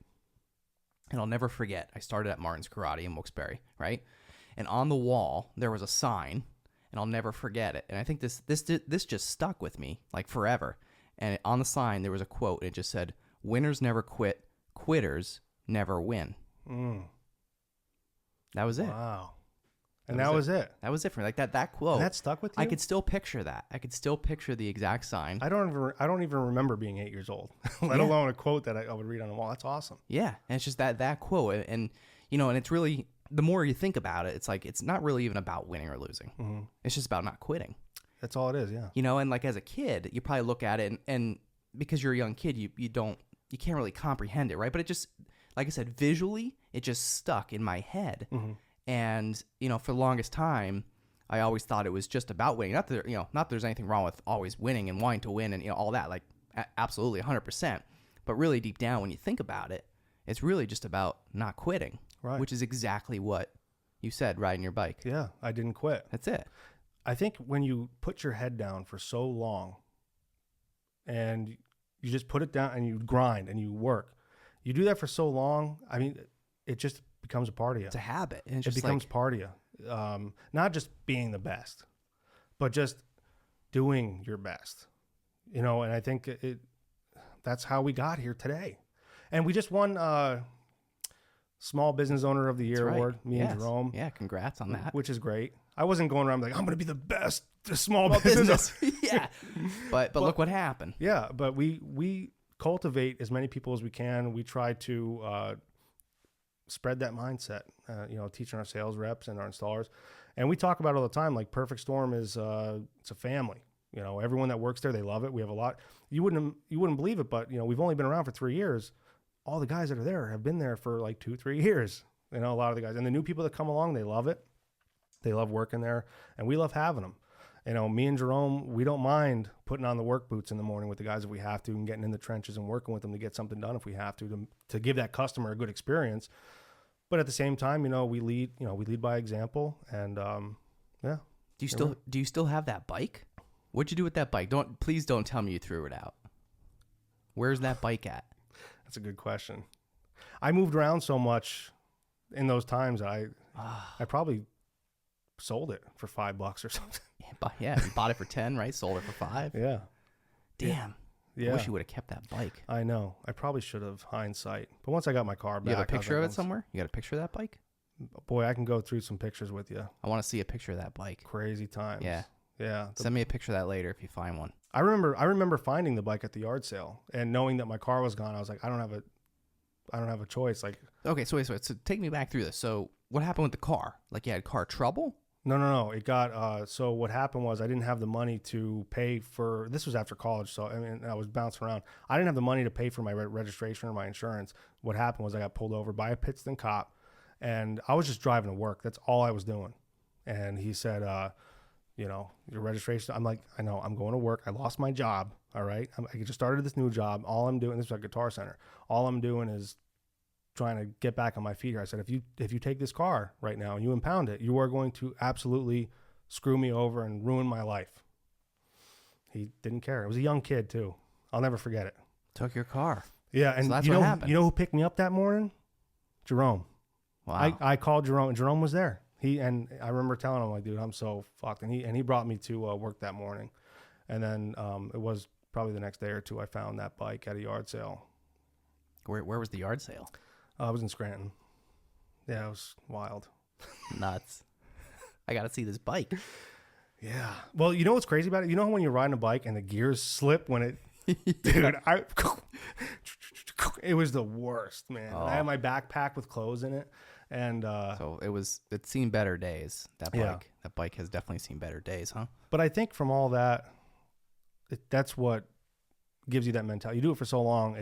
And I'll never forget, I started at Martin's Karate in Wilkes-Barre, right? And on the wall there was a sign, and I'll never forget it. And I think this just stuck with me like forever. And on the sign there was a quote, and it just said, "Winners never quit, quitters never win." That was it. Wow. And that was it. That was it for me. Like that quote. And that stuck with you? I could still picture that. I could still picture the exact sign. I don't even remember being 8 years old, let alone a quote that I would read on the wall. That's awesome. Yeah. And it's just that quote. And and it's really, the more you think about it, it's like, it's not really even about winning or losing. Mm-hmm. It's just about not quitting. That's all it is. Yeah. And like as a kid, you probably look at it and because you're a young kid, you can't really comprehend it. Right. But it just, like I said, visually, it just stuck in my head. Mm-hmm. And, for the longest time, I always thought it was just about winning. Not that there's anything wrong with always winning and wanting to win and, all that, like absolutely 100%. But really deep down, when you think about it, it's really just about not quitting, right? Which is exactly what you said, riding your bike. Yeah, I didn't quit. That's it. I think when you put your head down for so long and you just put it down and you grind and you work, you do that for so long, it just becomes a part of you. It's a habit. And it becomes part of you. Not just being the best, but just doing your best. And I think that's how we got here today. And we just won Small Business Owner of the Year award, me and Jerome. Yeah, congrats on that. Which is great. I wasn't going around like, I'm going to be the best small business. Yeah. But look what happened. Yeah, but we cultivate as many people as we can. We try to spread that mindset, teaching our sales reps and our installers. And we talk about it all the time, like Perfect Storm is it's a family. Everyone that works there, they love it. We have a lot. You wouldn't believe it, but we've only been around for 3 years. All the guys that are there have been there for like 2-3 years. A lot of the guys, and the new people that come along, they love it. They love working there, and we love having them. Me and Jerome, we don't mind putting on the work boots in the morning with the guys if we have to, and getting in the trenches and working with them to get something done if we have to give that customer a good experience. But at the same time, we lead by example, and yeah. Do you still have that bike? What'd you do with that bike? Please don't tell me you threw it out. Where's that bike at? That's a good question. I moved around so much in those times that I probably sold it for $5 or something. Yeah, you bought it for 10, right? Sold it for 5. Yeah. Damn. Yeah. I wish you would have kept that bike. I know. I probably should have, hindsight. But once I got my car back, You have a I was picture like, of it somewhere? You got a picture of that bike? Boy, I can go through some pictures with you. I want to see a picture of that bike. Crazy times. Yeah. Yeah. Send me a picture of that later if you find one. I remember finding the bike at the yard sale and knowing that my car was gone. I was like, I don't have a choice. Like, okay, so wait, so take me back through this. So what happened with the car? Like you had car trouble? no. It got, so what happened was I didn't have the money to pay for, this was after college. So, I mean, I was bouncing around. I didn't have the money to pay for my registration or my insurance. What happened was I got pulled over by a Pittston cop and I was just driving to work. That's all I was doing. And he said, your registration. I'm like, I know, I'm going to work. I lost my job. All right. I just started this new job. All I'm doing, this was at Guitar Center. All I'm doing is trying to get back on my feet here. I said, if you take this car right now and you impound it, you are going to absolutely screw me over and ruin my life. He didn't care. It was a young kid too. I'll never forget it. Took your car. Yeah. And so that's what happened. You know who picked me up that morning? Jerome. Wow. I called Jerome and Jerome was there. And I remember telling him, like, dude, I'm so fucked. And he brought me to work that morning. And then it was probably the next day or two I found that bike at a yard sale. Where was the yard sale? I was in Scranton. Yeah, it was wild. Nuts. I got to see this bike. Yeah. Well, you know what's crazy about it? You know when you're riding a bike and the gears slip when it... Dude, it was the worst, man. Oh. I had my backpack with clothes in it. And so it's seen better days. That bike. Yeah. That bike has definitely seen better days, huh? But I think from all that, that's what gives you that mentality. You do it for so long,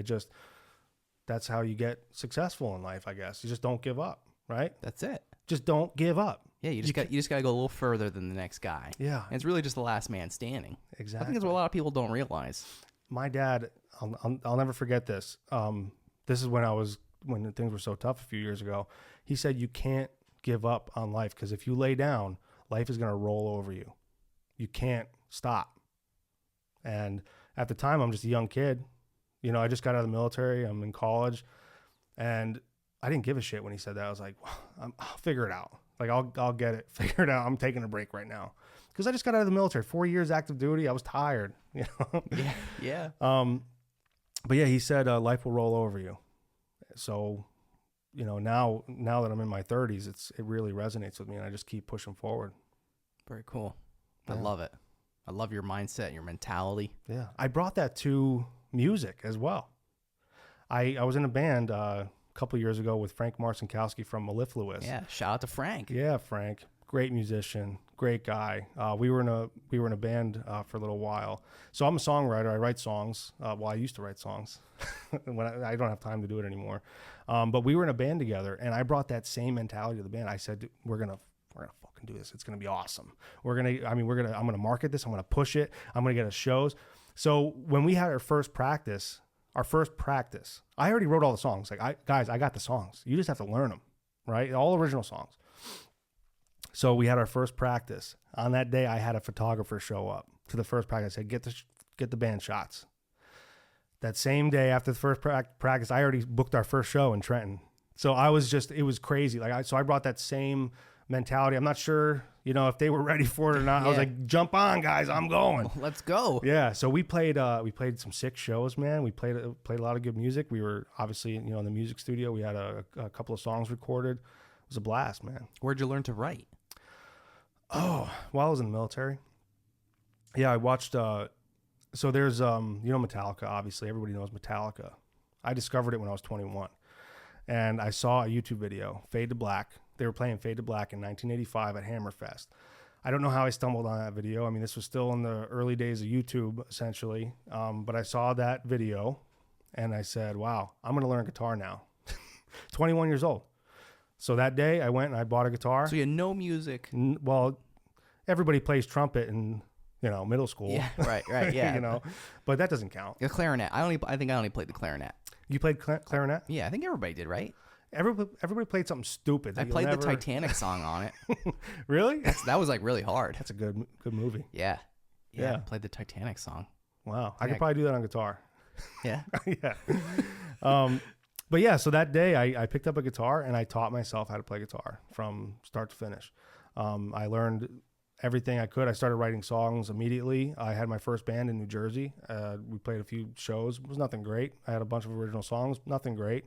that's how you get successful in life, I guess. You just don't give up, right? That's it. Just don't give up. Yeah, you just got to go a little further than the next guy. Yeah. And it's really just the last man standing. Exactly. I think that's what a lot of people don't realize. My dad, I'll never forget this. This is when things were so tough a few years ago. He said, you can't give up on life because if you lay down, life is going to roll over you. You can't stop. And at the time, I'm just a young kid. I just got out of the military. I'm in college. And I didn't give a shit when he said that. I was like, well, I'll figure it out. Like, I'll get it. Figure it out. I'm taking a break right now. Because I just got out of the military. 4 years active duty. I was tired. Yeah. But yeah, he said life will roll over you. So, now that I'm in my 30s, it really resonates with me, and I just keep pushing forward. Very cool. Yeah. I love it. I love your mindset, your mentality. Yeah, I brought that to music as well. I was in a band a couple years ago with Frank Marcinkowski from Mellifluous. Yeah, shout out to Frank. Yeah, Frank, great musician, great guy. We were in a band for a little while. So I'm a songwriter. I write songs. I used to write songs. when I don't have time to do it anymore. But we were in a band together, and I brought that same mentality to the band. I said, we're gonna fucking do this. It's gonna be awesome. I'm gonna market this. I'm gonna push it. I'm gonna get us shows. So when we had our first practice, I already wrote all the songs. Like, I got the songs. You just have to learn them, right? All original songs. So we had our first practice. On that day, I had a photographer show up to the first practice. I said, get the band shots. That same day after the first practice, I already booked our first show in Trenton. So it was crazy. So I brought that same mentality. I'm not sure, if they were ready for it or not. Yeah. I was like, jump on, guys, I'm going. Let's go. Yeah. So we played some sick shows, man. We played a lot of good music. We were obviously, in the music studio. We had a couple of songs recorded. It was a blast, man. Where'd you learn to write? Oh, while I was in the military. Yeah, I watched, so there's, Metallica, obviously. Everybody knows Metallica. I discovered it when I was 21. And I saw a YouTube video, Fade to Black. They were playing Fade to Black in 1985 at Hammerfest. I don't know how I stumbled on that video. I mean, this was still in the early days of YouTube, essentially. But I saw that video, and I said, wow, I'm going to learn guitar now. 21 years old. So that day, I went and I bought a guitar. So you had no music. Well, everybody plays trumpet in, middle school. Yeah, right, yeah. But that doesn't count. The clarinet. I think I only played the clarinet. You played clarinet? Yeah, I think everybody did, right? Everybody played something stupid. I played the Titanic song on it. Really? That was like really hard. That's a good movie. Yeah. Yeah. I played the Titanic song. Wow. I could probably do that on guitar. Yeah. Yeah. But yeah, so that day I picked up a guitar and I taught myself how to play guitar from start to finish. I learned everything I could. I started writing songs immediately. I had my first band in New Jersey. We played a few shows. It was nothing great. I had a bunch of original songs, nothing great,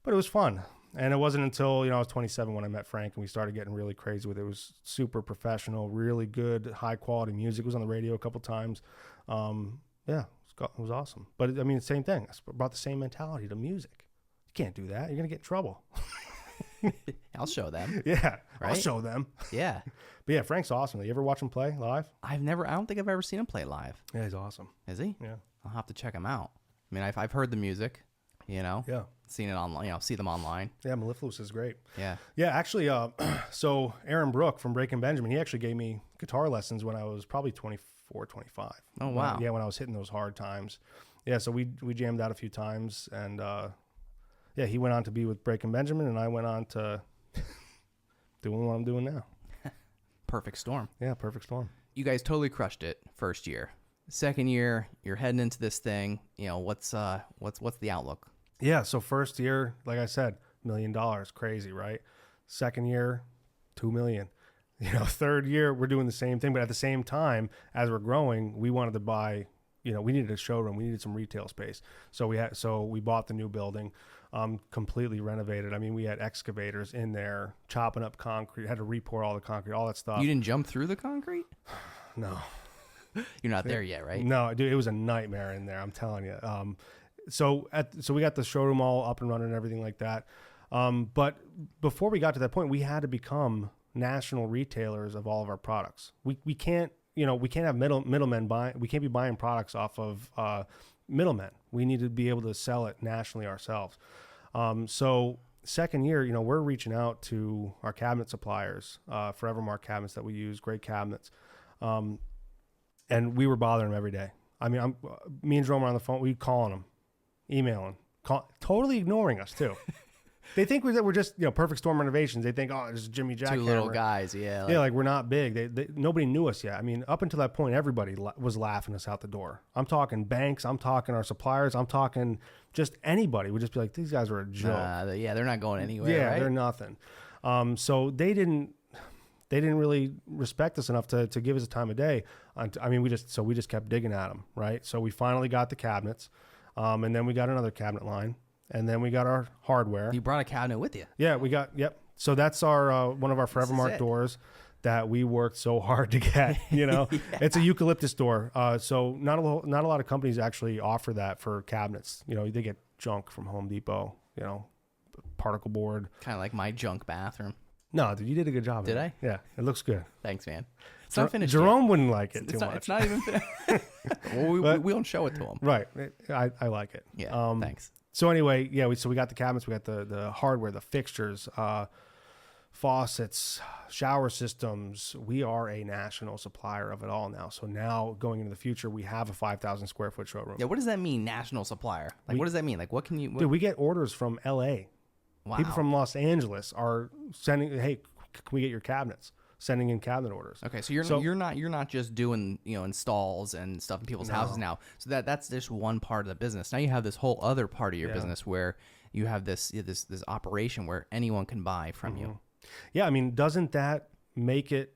but it was fun. And it wasn't until, I was 27 when I met Frank and we started getting really crazy with it. It was super professional, really good, high quality music. It was on the radio a couple times. Yeah, it was awesome. But I mean, same thing. I brought the same mentality to music. You can't do that. You're going to get in trouble. I'll show them. Yeah, Right? I'll show them. Yeah. But yeah, Frank's awesome. You ever watch him play live? I don't think I've ever seen him play live. Yeah, he's awesome. Is he? Yeah. I'll have to check him out. I mean, I've heard the music, Yeah. seen it online, see them online. Yeah, Mellifluous is great. Yeah. Yeah, actually, so Aaron Brook from Breaking Benjamin, he actually gave me guitar lessons when I was probably 24, 25. Oh, wow. When I was hitting those hard times. Yeah, so we jammed out a few times, and yeah, he went on to be with Breaking Benjamin, and I went on to doing what I'm doing now. Perfect storm. Yeah, perfect storm. You guys totally crushed it first year. Second year, you're heading into this thing. What's the outlook? Yeah, so first year, like I said, $1 million, crazy, right? Second year, $2 million. Third year, we're doing the same thing, but at the same time, as we're growing, we wanted to buy. We needed a showroom. We needed some retail space. So we bought the new building, completely renovated. I mean, we had excavators in there chopping up concrete. Had to re-pour all the concrete, all that stuff. You didn't jump through the concrete? No. You're not there yet, right? No, dude, it was a nightmare in there. I'm telling you. So we got the showroom all up and running and everything like that. But before we got to that point, we had to become national retailers of all of our products. We can't. We can't have middlemen buy. We can't be buying products off of middlemen. We need to be able to sell it nationally ourselves. So second year, we're reaching out to our cabinet suppliers, Forevermark cabinets that we use, great cabinets, and we were bothering them every day. I mean, me and Jerome are on the phone. We calling them, emailing, totally ignoring us too. They think we're just Perfect Storm Renovations. They think, oh, this is Jimmy Jackhammer. Two little guys, yeah. Like we're not big. Nobody knew us yet. I mean, up until that point, everybody was laughing us out the door. I'm talking banks. I'm talking our suppliers. I'm talking just anybody. Would just be like, these guys are a joke. Yeah, they're not going anywhere. Yeah, right? they're nothing. So they didn't really respect us enough to give us a time of day. I mean, we just kept digging at them, right? So we finally got the cabinets, and then we got another cabinet line. And then we got our hardware. You brought a cabinet with you. Yeah, yep. So that's our one of our Forevermark doors that we worked so hard to get. Yeah. It's a eucalyptus door. So not a lot of companies actually offer that for cabinets. They get junk from Home Depot. Particle board. Kind of like my junk bathroom. No, dude, you did a good job. Did I? Yeah, it looks good. Thanks, man. It's not finished. Jerome wouldn't like it too much. much. It's not even finished. Well, we don't show it to him. Right. I like it. Yeah. Thanks. So anyway, yeah, we got the cabinets, we got the hardware, the fixtures, faucets, shower systems. We are a national supplier of it all now. So now going into the future, we have a 5,000 square foot showroom. Yeah, what does that mean, national supplier? Like, what does that mean? Like, what can you... Dude, we get orders from LA. Wow. People from Los Angeles are sending, hey, can we get your cabinets? Sending in cabinet orders. Okay, so you're not just doing installs and stuff in people's houses now. So that's just one part of the business. Now you have this whole other part of your business where you have this operation where anyone can buy from you. Yeah, I mean, doesn't that make it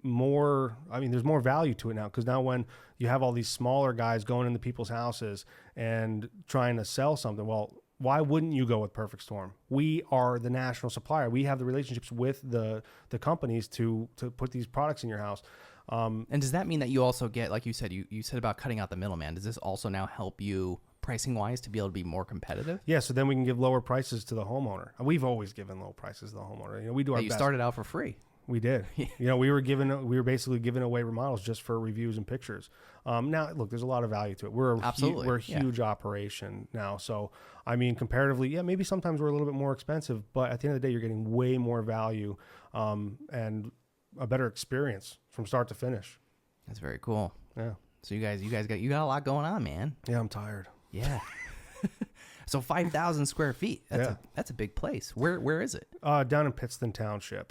more? I mean, there's more value to it now because now when you have all these smaller guys going into people's houses and trying to sell something, well, why wouldn't you go with Perfect Storm? We are the national supplier. We have the relationships with the companies to put these products in your house. And does that mean that you also get, like you said, you said about cutting out the middleman? Does this also now help you pricing wise to be able to be more competitive? Yeah, so then we can give lower prices to the homeowner. We've always given low prices to the homeowner. We do our best. You started out for free. We did. We were basically giving away remodels just for reviews and pictures. Now, look, there's a lot of value to it. We're a huge operation now. So, I mean, comparatively, yeah, maybe sometimes we're a little bit more expensive, but at the end of the day, you're getting way more value and a better experience from start to finish. That's very cool. Yeah. So you guys got a lot going on, man. Yeah, I'm tired. Yeah. So 5,000 square feet. That's a big place. Where is it? Down in Pittston Township.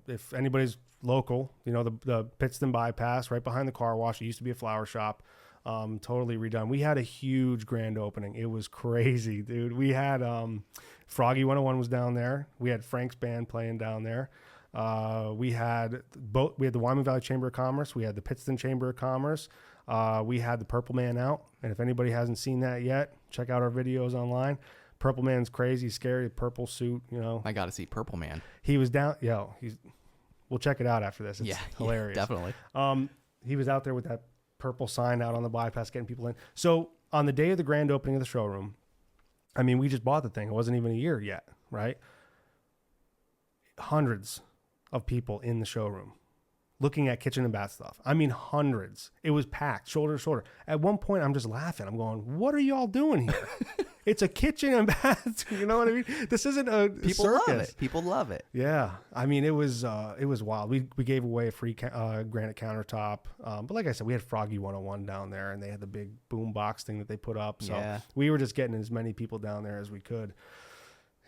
If anybody's local, the Pittston bypass right behind the car wash. It used to be a flower shop. Totally redone. We had a huge grand opening. It was crazy, dude. We had Froggy 101 was down there. We had Frank's band playing down there. We had the Wyoming Valley Chamber of Commerce. We had the Pittston Chamber of Commerce. We had the Purple Man out. And if anybody hasn't seen that yet, check out our videos online. Purple Man's crazy, scary, purple suit, I got to see Purple Man. He was down. We'll check it out after this. It's hilarious. Yeah, definitely. He was out there with that purple sign out on the bypass getting people in. So on the day of the grand opening of the showroom, we just bought the thing. It wasn't even a year yet, right? Hundreds of people in the showroom looking at kitchen and bath stuff. Hundreds. It was packed, shoulder to shoulder. At one point, I'm just laughing. I'm going, what are y'all doing here? It's a kitchen and bath. You know what I mean? This isn't a People circus. love it. People love it. Yeah. It was wild. We gave away a free granite countertop. But like I said, we had Froggy 101 down there, and they had the big boom box thing that they put up. So we were just getting as many people down there as we could.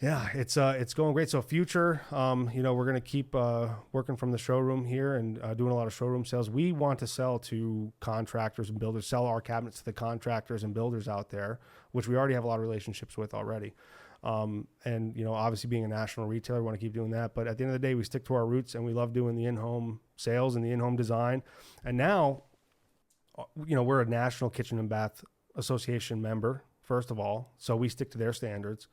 Yeah, it's going great. So future, we're going to keep working from the showroom here and doing a lot of showroom sales. We want to sell to contractors and builders, sell our cabinets to the contractors and builders out there, which we already have a lot of relationships with already. Obviously being a national retailer, we want to keep doing that. But at the end of the day, we stick to our roots, and we love doing the in-home sales and the in-home design. And now, we're a National Kitchen and Bath Association member, first of all. So we stick to their standards.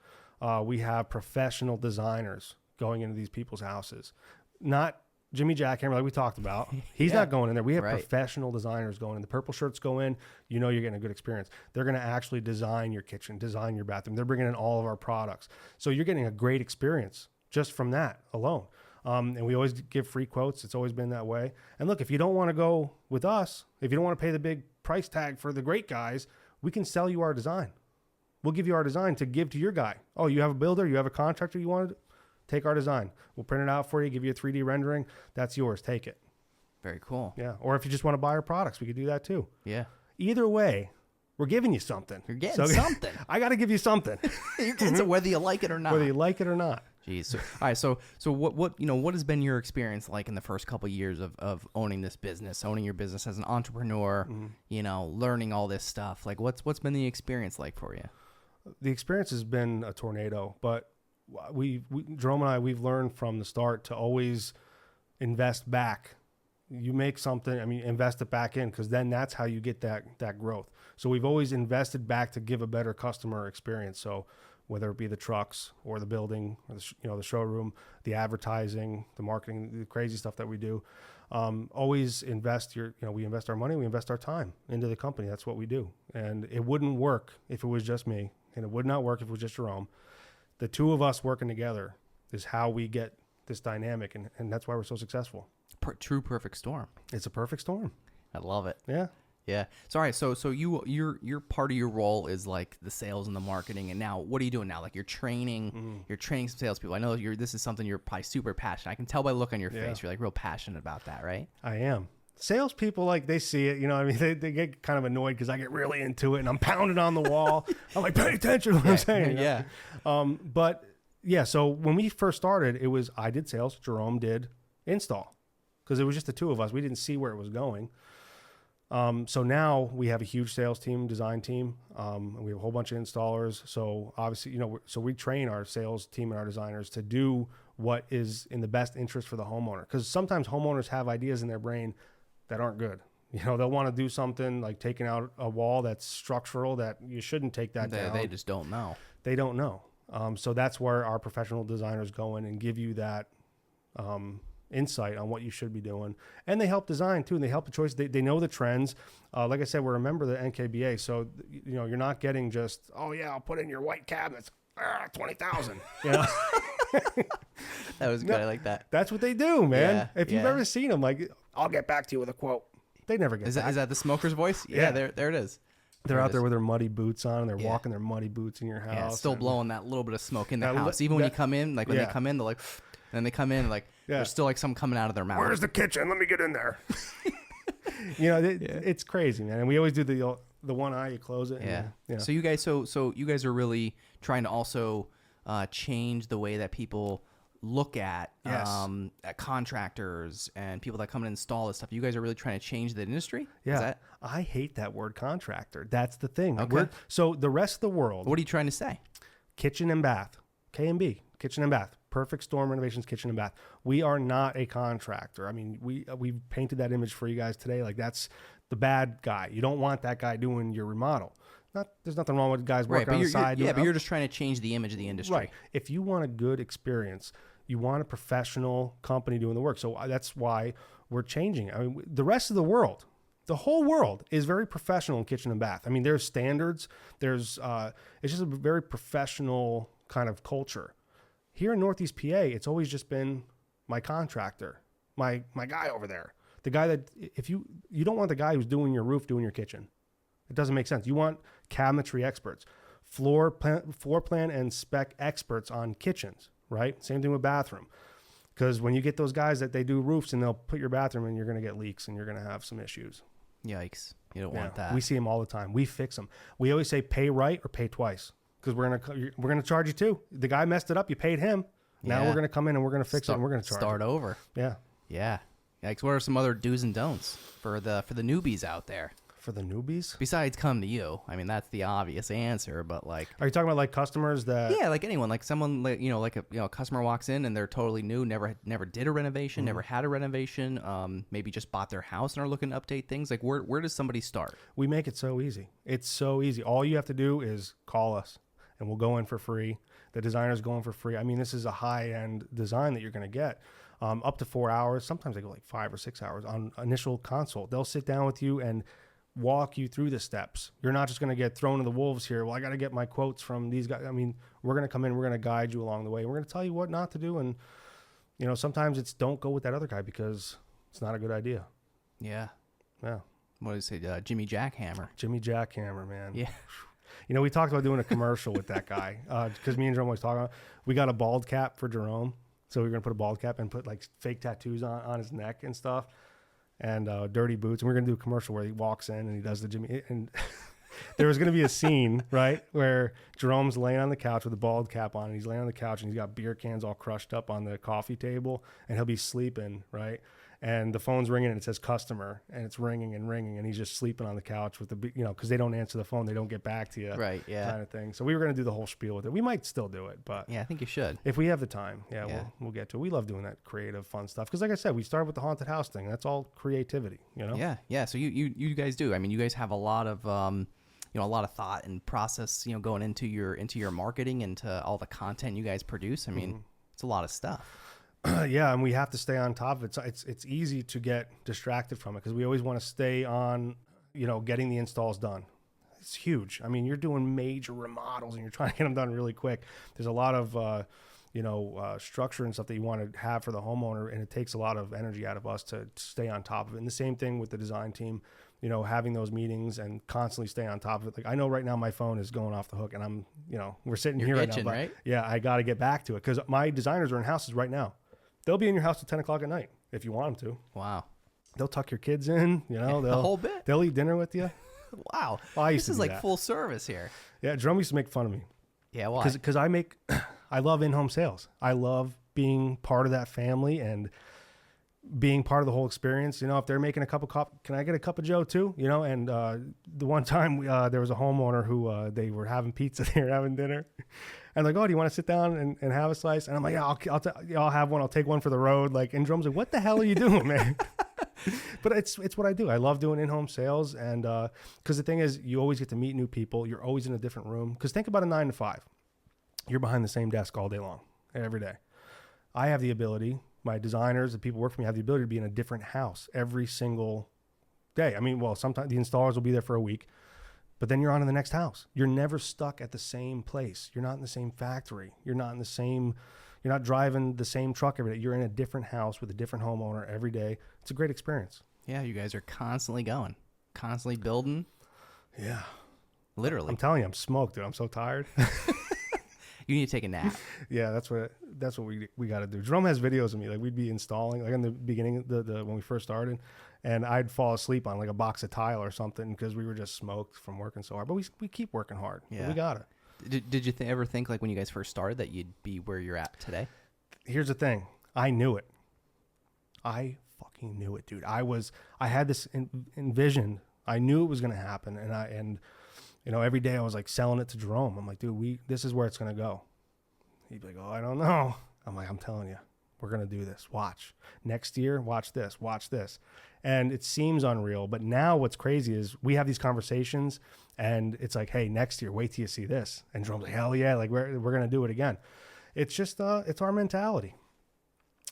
We have professional designers going into these people's houses, not Jimmy Jackhammer like we talked about. He's not going in there. We have professional designers going in. The purple shirts go in. You're getting a good experience. They're going to actually design your kitchen, design your bathroom. They're bringing in all of our products. So you're getting a great experience just from that alone. And we always give free quotes. It's always been that way. And look, if you don't want to go with us, if you don't want to pay the big price tag for the great guys, we can sell you our design. We'll give you our design to give to your guy. Oh, you have a builder, you have a contractor you wanted? Take our design. We'll print it out for you, give you a 3D rendering. That's yours. Take it. Very cool. Yeah. Or if you just want to buy our products, we could do that too. Yeah. Either way, we're giving you something. You're getting something. I got to give you something. You're getting so whether you like it or not. Whether you like it or not. Jeez. So, all right. So what has been your experience like in the first couple of years of owning this business, owning your business as an entrepreneur, learning all this stuff? Like what's been the experience like for you? The experience has been a tornado, but Jerome and I, we've learned from the start to always invest back. You make something, invest it back in, because then that's how you get that growth. So we've always invested back to give a better customer experience. So whether it be the trucks or the building or the showroom, the advertising, the marketing, the crazy stuff that we do, always invest we invest our money, we invest our time into the company. That's what we do. And it wouldn't work if it was just me, and it would not work if it was just Jerome. The two of us working together is how we get this dynamic, and that's why we're so successful. True perfect storm. It's a perfect storm. I love it. Yeah. Yeah. So all right. So your part of your role is like the sales and the marketing. And now what are you doing now? Like you're training some salespeople. I know this is something you're probably super passionate. I can tell by the look on your face. You're like real passionate about that, right? I am. Salespeople, like, they see it, they get kind of annoyed because I get really into it and I'm pounding on the wall. I'm like, pay attention to what I'm saying. Yeah. But yeah, so when we first started, I did sales, Jerome did install, because it was just the two of us. We didn't see where it was going. So now we have a huge sales team, design team. And we have a whole bunch of installers. So obviously, so we train our sales team and our designers to do what is in the best interest for the homeowner. Because sometimes homeowners have ideas in their brain that aren't good. They'll want to do something like taking out a wall that's structural that you shouldn't take that down. They just don't know. They don't know. So that's where our professional designers go in and give you that insight on what you should be doing. And they help design too, and they help the choice. They know the trends. Like I said, we're a member of the NKBA. So, you're not getting just, oh yeah, I'll put in your white cabinets, 20,000. That was good. No, I like that. That's what they do, man. Yeah, if you've ever seen them, like, I'll get back to you with a quote. They never get back. Is that the smoker's voice? Yeah, there it is. They're out there with their muddy boots on, and they're walking their muddy boots in your house. Yeah, still blowing that little bit of smoke in the house. Even when you come in, like when they come in, they're like, and they come in, like, there's still like some coming out of their mouth. Where's the kitchen? Let me get in there. It's crazy, man. And we always do the one eye, you close it. Yeah. And, So you guys, so you guys are really trying to also change the way that people look at contractors and people that come and install this stuff. You guys are really trying to change the industry. Yeah. Is that, I hate that word contractor. That's the thing. Okay. So the rest of the world, what are you trying to say? kitchen and bath, K&B, kitchen and bath, perfect storm renovations, kitchen and bath. We are not a contractor. I mean, we painted that image for you guys today. Like, that's the bad guy. You don't want that guy doing your remodel. There's nothing wrong with guys working on the side. But you're just trying to change the image of the industry. Right. If you want a good experience, you want a professional company doing the work. So that's why we're changing. I mean, the rest of the world, the whole world is very professional in kitchen and bath. I mean, there's standards. It's just a very professional kind of culture. Here in Northeast PA, it's always just been my contractor, my guy over there. The guy that, if you don't want the guy who's doing your roof, doing your kitchen. It doesn't make sense. You want cabinetry experts, floor plan and spec experts on kitchens, right? Same thing with bathroom. Because when you get those guys that they do roofs and they'll put your bathroom in, you're going to get leaks and you're going to have some issues. Yikes. You don't want that. We see them all the time. We fix them. We always say pay right or pay twice, because we're going to charge you too. The guy messed it up. You paid him. Now we're going to come in and we're going to fix it and we're going to start over. Yeah. Yeah. Yikes. What are some other do's and don'ts for the newbies out there? For the newbies? Besides come to you. I mean, that's the obvious answer, but like... Are you talking about like customers that... Yeah, like anyone. Like someone, like, a customer walks in and they're totally new, never did a renovation, never had a renovation, maybe just bought their house and are looking to update things. Like, where does somebody start? We make it so easy. It's so easy. All you have to do is call us and we'll go in for free. The designer's going for free. I mean, this is a high-end design that you're going to get. Up to 4 hours. Sometimes they go like 5 or 6 hours on initial consult. They'll sit down with you and walk you through the steps. You're not just going to get thrown to the wolves here. Well, I got to get my quotes from these guys. I mean, we're going to come in, we're going to guide you along the way. We're going to tell you what not to do. And, sometimes it's don't go with that other guy because it's not a good idea. Yeah. Yeah. What do you say? Jimmy Jackhammer. Jimmy Jackhammer, man. Yeah. We talked about doing a commercial with that guy because me and Jerome always talk about, we got a bald cap for Jerome. So we we're going to put a bald cap and put like fake tattoos on his neck and stuff. And dirty boots, and we're gonna do a commercial where he walks in and he does the Jimmy. And there was gonna be a scene, right, where Jerome's laying on the couch with a bald cap on, and he's laying on the couch and he's got beer cans all crushed up on the coffee table, and he'll be sleeping, right, and the phone's ringing and it says customer, and it's ringing and ringing, and he's just sleeping on the couch with the, because they don't answer the phone, they don't get back to you, right, yeah, kind of thing. So we were gonna do the whole spiel with it. We might still do it, but yeah, I think you should if we have the time. Yeah. We'll get to it. We love doing that creative, fun stuff because, like I said, we started with the haunted house thing. That's all creativity, Yeah. So you guys do. I mean, you guys have a lot of a lot of thought and process, going into your marketing, into all the content you guys produce. I mean, it's a lot of stuff. Yeah, and we have to stay on top of it. So it's easy to get distracted from it because we always want to stay on, getting the installs done. It's huge. I mean, you're doing major remodels and you're trying to get them done really quick. There's a lot of, structure and stuff that you want to have for the homeowner, and it takes a lot of energy out of us to stay on top of it. And the same thing with the design team, having those meetings and constantly stay on top of it. Like, I know right now my phone is going off the hook, and I'm, we're sitting here right now, but right? Yeah, I got to get back to it because my designers are in houses right now. They'll be in your house till 10 o'clock at night if you want them to. Wow. They'll tuck your kids in, the whole bit. They'll eat dinner with you. Wow. Well, this is like full service here. Yeah, Jerome used to make fun of me. Yeah, why? Because I love in-home sales. I love being part of that family and being part of the whole experience. If they're making a cup of coffee, can I get a cup of Joe too? And the one time there was a homeowner who they were having pizza, they were having dinner. And like, oh, do you want to sit down and have a slice? And I'm like, yeah, I'll have one. I'll take one for the road. Like, and Jerome's like, what the hell are you doing, man? But it's what I do. I love doing in-home sales. And because the thing is, you always get to meet new people. You're always in a different room. Because think about a 9 to 5. You're behind the same desk all day long, every day. I have the ability, my designers, the people who work for me have the ability to be in a different house every single day. I mean, well, sometimes the installers will be there for a week, but then you're on to the next house. You're never stuck at the same place. You're not in the same factory. You're not driving the same truck every day. You're in a different house with a different homeowner every day. It's a great experience. Yeah, you guys are constantly going, constantly building. Yeah. Literally. I'm telling you, I'm smoked, dude. I'm so tired. You need to take a nap. Yeah, that's what we got to do. Jerome has videos of me. Like we'd be installing, like in the beginning, the when we first started, and I'd fall asleep on like a box of tile or something because we were just smoked from working so hard. But we keep working hard. Yeah. We got it. Did you ever think like when you guys first started that you'd be where you're at today? Here's the thing. I knew it. I fucking knew it, dude. I had this envisioned. I knew it was going to happen. And you know, every day I was like selling it to Jerome. I'm like, dude, this is where it's going to go. He'd be like, oh, I don't know. I'm like, I'm telling you, we're going to do this. Watch. Next year, watch this. And it seems unreal. But now what's crazy is we have these conversations and it's like, hey, next year, wait till you see this. And Jerome's like, hell yeah, like we're going to do it again. It's just, it's our mentality.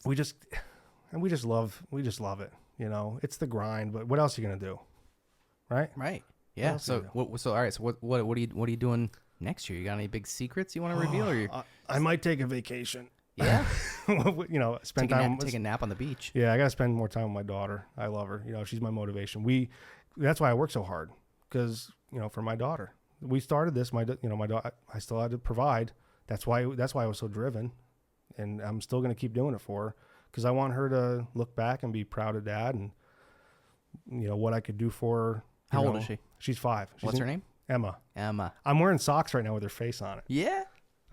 We just love it. You know, it's the grind, but what else are you going to do? Right. Yeah. So all right. So what are you doing next year? You got any big secrets you want to reveal? Or I might take a vacation. Yeah. You know, take a nap on the beach. Yeah, I got to spend more time with my daughter. I love her. You know, she's my motivation. That's why I work so hard because, you know, for my daughter. We started this, my daughter, I still had to provide. That's why I was so driven, and I'm still going to keep doing it for her because I want her to look back and be proud of dad and, you know, what I could do for her. How old is she? She's 5. What's her name? Emma. I'm wearing socks right now with her face on it. Yeah.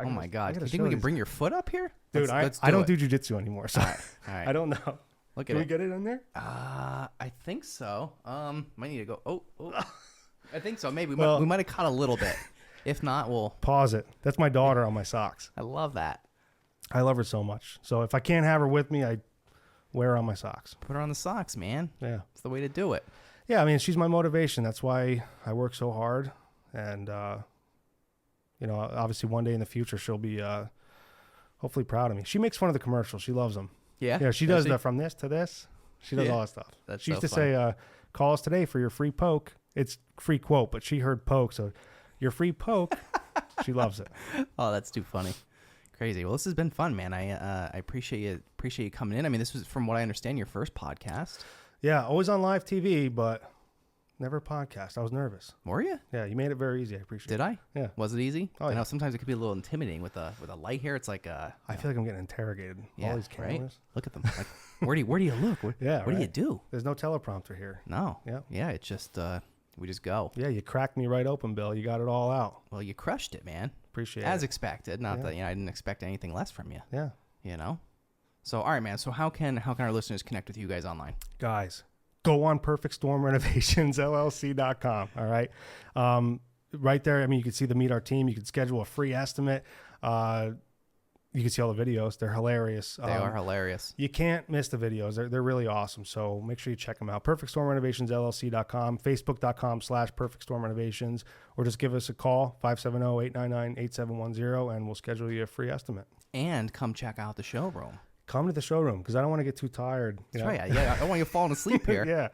Oh my God. You think we can bring your foot up here? Dude, let's I don't do jiu-jitsu anymore, so all right. I don't know. Look at Can we get it in there? I think so. Might need to go. Oh. I think so. Maybe we might have caught a little bit. If not, we'll pause it. That's my daughter on my socks. I love that. I love her so much. So if I can't have her with me, I wear her on my socks. Put her on the socks, man. Yeah. It's the way to do it. Yeah, I mean, she's my motivation. That's why I work so hard. And, you know, obviously one day in the future, she'll be hopefully proud of me. She makes fun of the commercials. She loves them. Yeah? Yeah, she does that from this to this. She does all that stuff. She used to say, call us today for your free poke. It's free quote, but she heard poke. So your free poke, she loves it. Oh, that's too funny. Crazy. Well, this has been fun, man. I appreciate you coming in. I mean, this was, from what I understand, your first podcast. Yeah, always on live TV, but never a podcast. I was nervous. Were you? Yeah, you made it very easy. I appreciate it. Did I? Yeah. Was it easy? Oh, I yeah. know sometimes it could be a little intimidating with a light here. It's like I feel like I'm getting interrogated. Yeah, all these cameras. right? Look at them. Like, where do you look? What do you do? There's no teleprompter here. No. Yeah. Yeah, it's just we just go. Yeah, you cracked me right open, Bill. You got it all out. Well, you crushed it, man. Appreciate it. As expected. Not that I didn't expect anything less from you. Yeah. You know? So all right, man. So how can our listeners connect with you guys online? Guys, go on perfectstormrenovationsllc.com. All right. Right there. I mean, you can see the Meet Our Team. You can schedule a free estimate. You can see all the videos. They're hilarious. They are hilarious. You can't miss the videos. They're really awesome. So make sure you check them out. perfectstormrenovationsllc.com, facebook.com/perfectstormrenovations, or just give us a call, 570-899-8710, and we'll schedule you a free estimate. And come check out the showroom. Come to the showroom because I don't want to get too tired. That's right. Yeah, I don't want you falling asleep here. Yeah.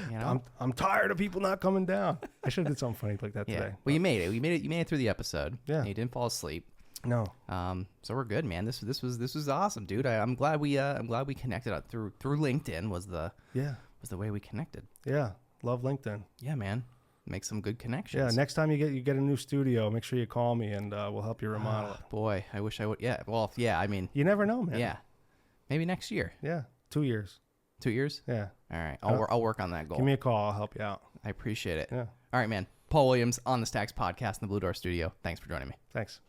You know? I'm tired of people not coming down. I should have did something funny like that today. Well, you made it. You made it through the episode. Yeah. You didn't fall asleep. No. So we're good, man. This was awesome, dude. I'm glad we connected up through LinkedIn was the way we connected. Yeah. Love LinkedIn. Yeah, man. Make some good connections. Yeah. Next time you get a new studio, make sure you call me and we'll help you remodel it. Boy, I wish I would. Yeah. Well, yeah. I mean, you never know, man. Yeah. Maybe next year. Yeah. 2 years. 2 years? Yeah. All right. I'll work on that goal. Give me a call. I'll help you out. I appreciate it. Yeah. All right, man. Paul Williams on the Stacks podcast in the Blue Door Studio. Thanks for joining me. Thanks.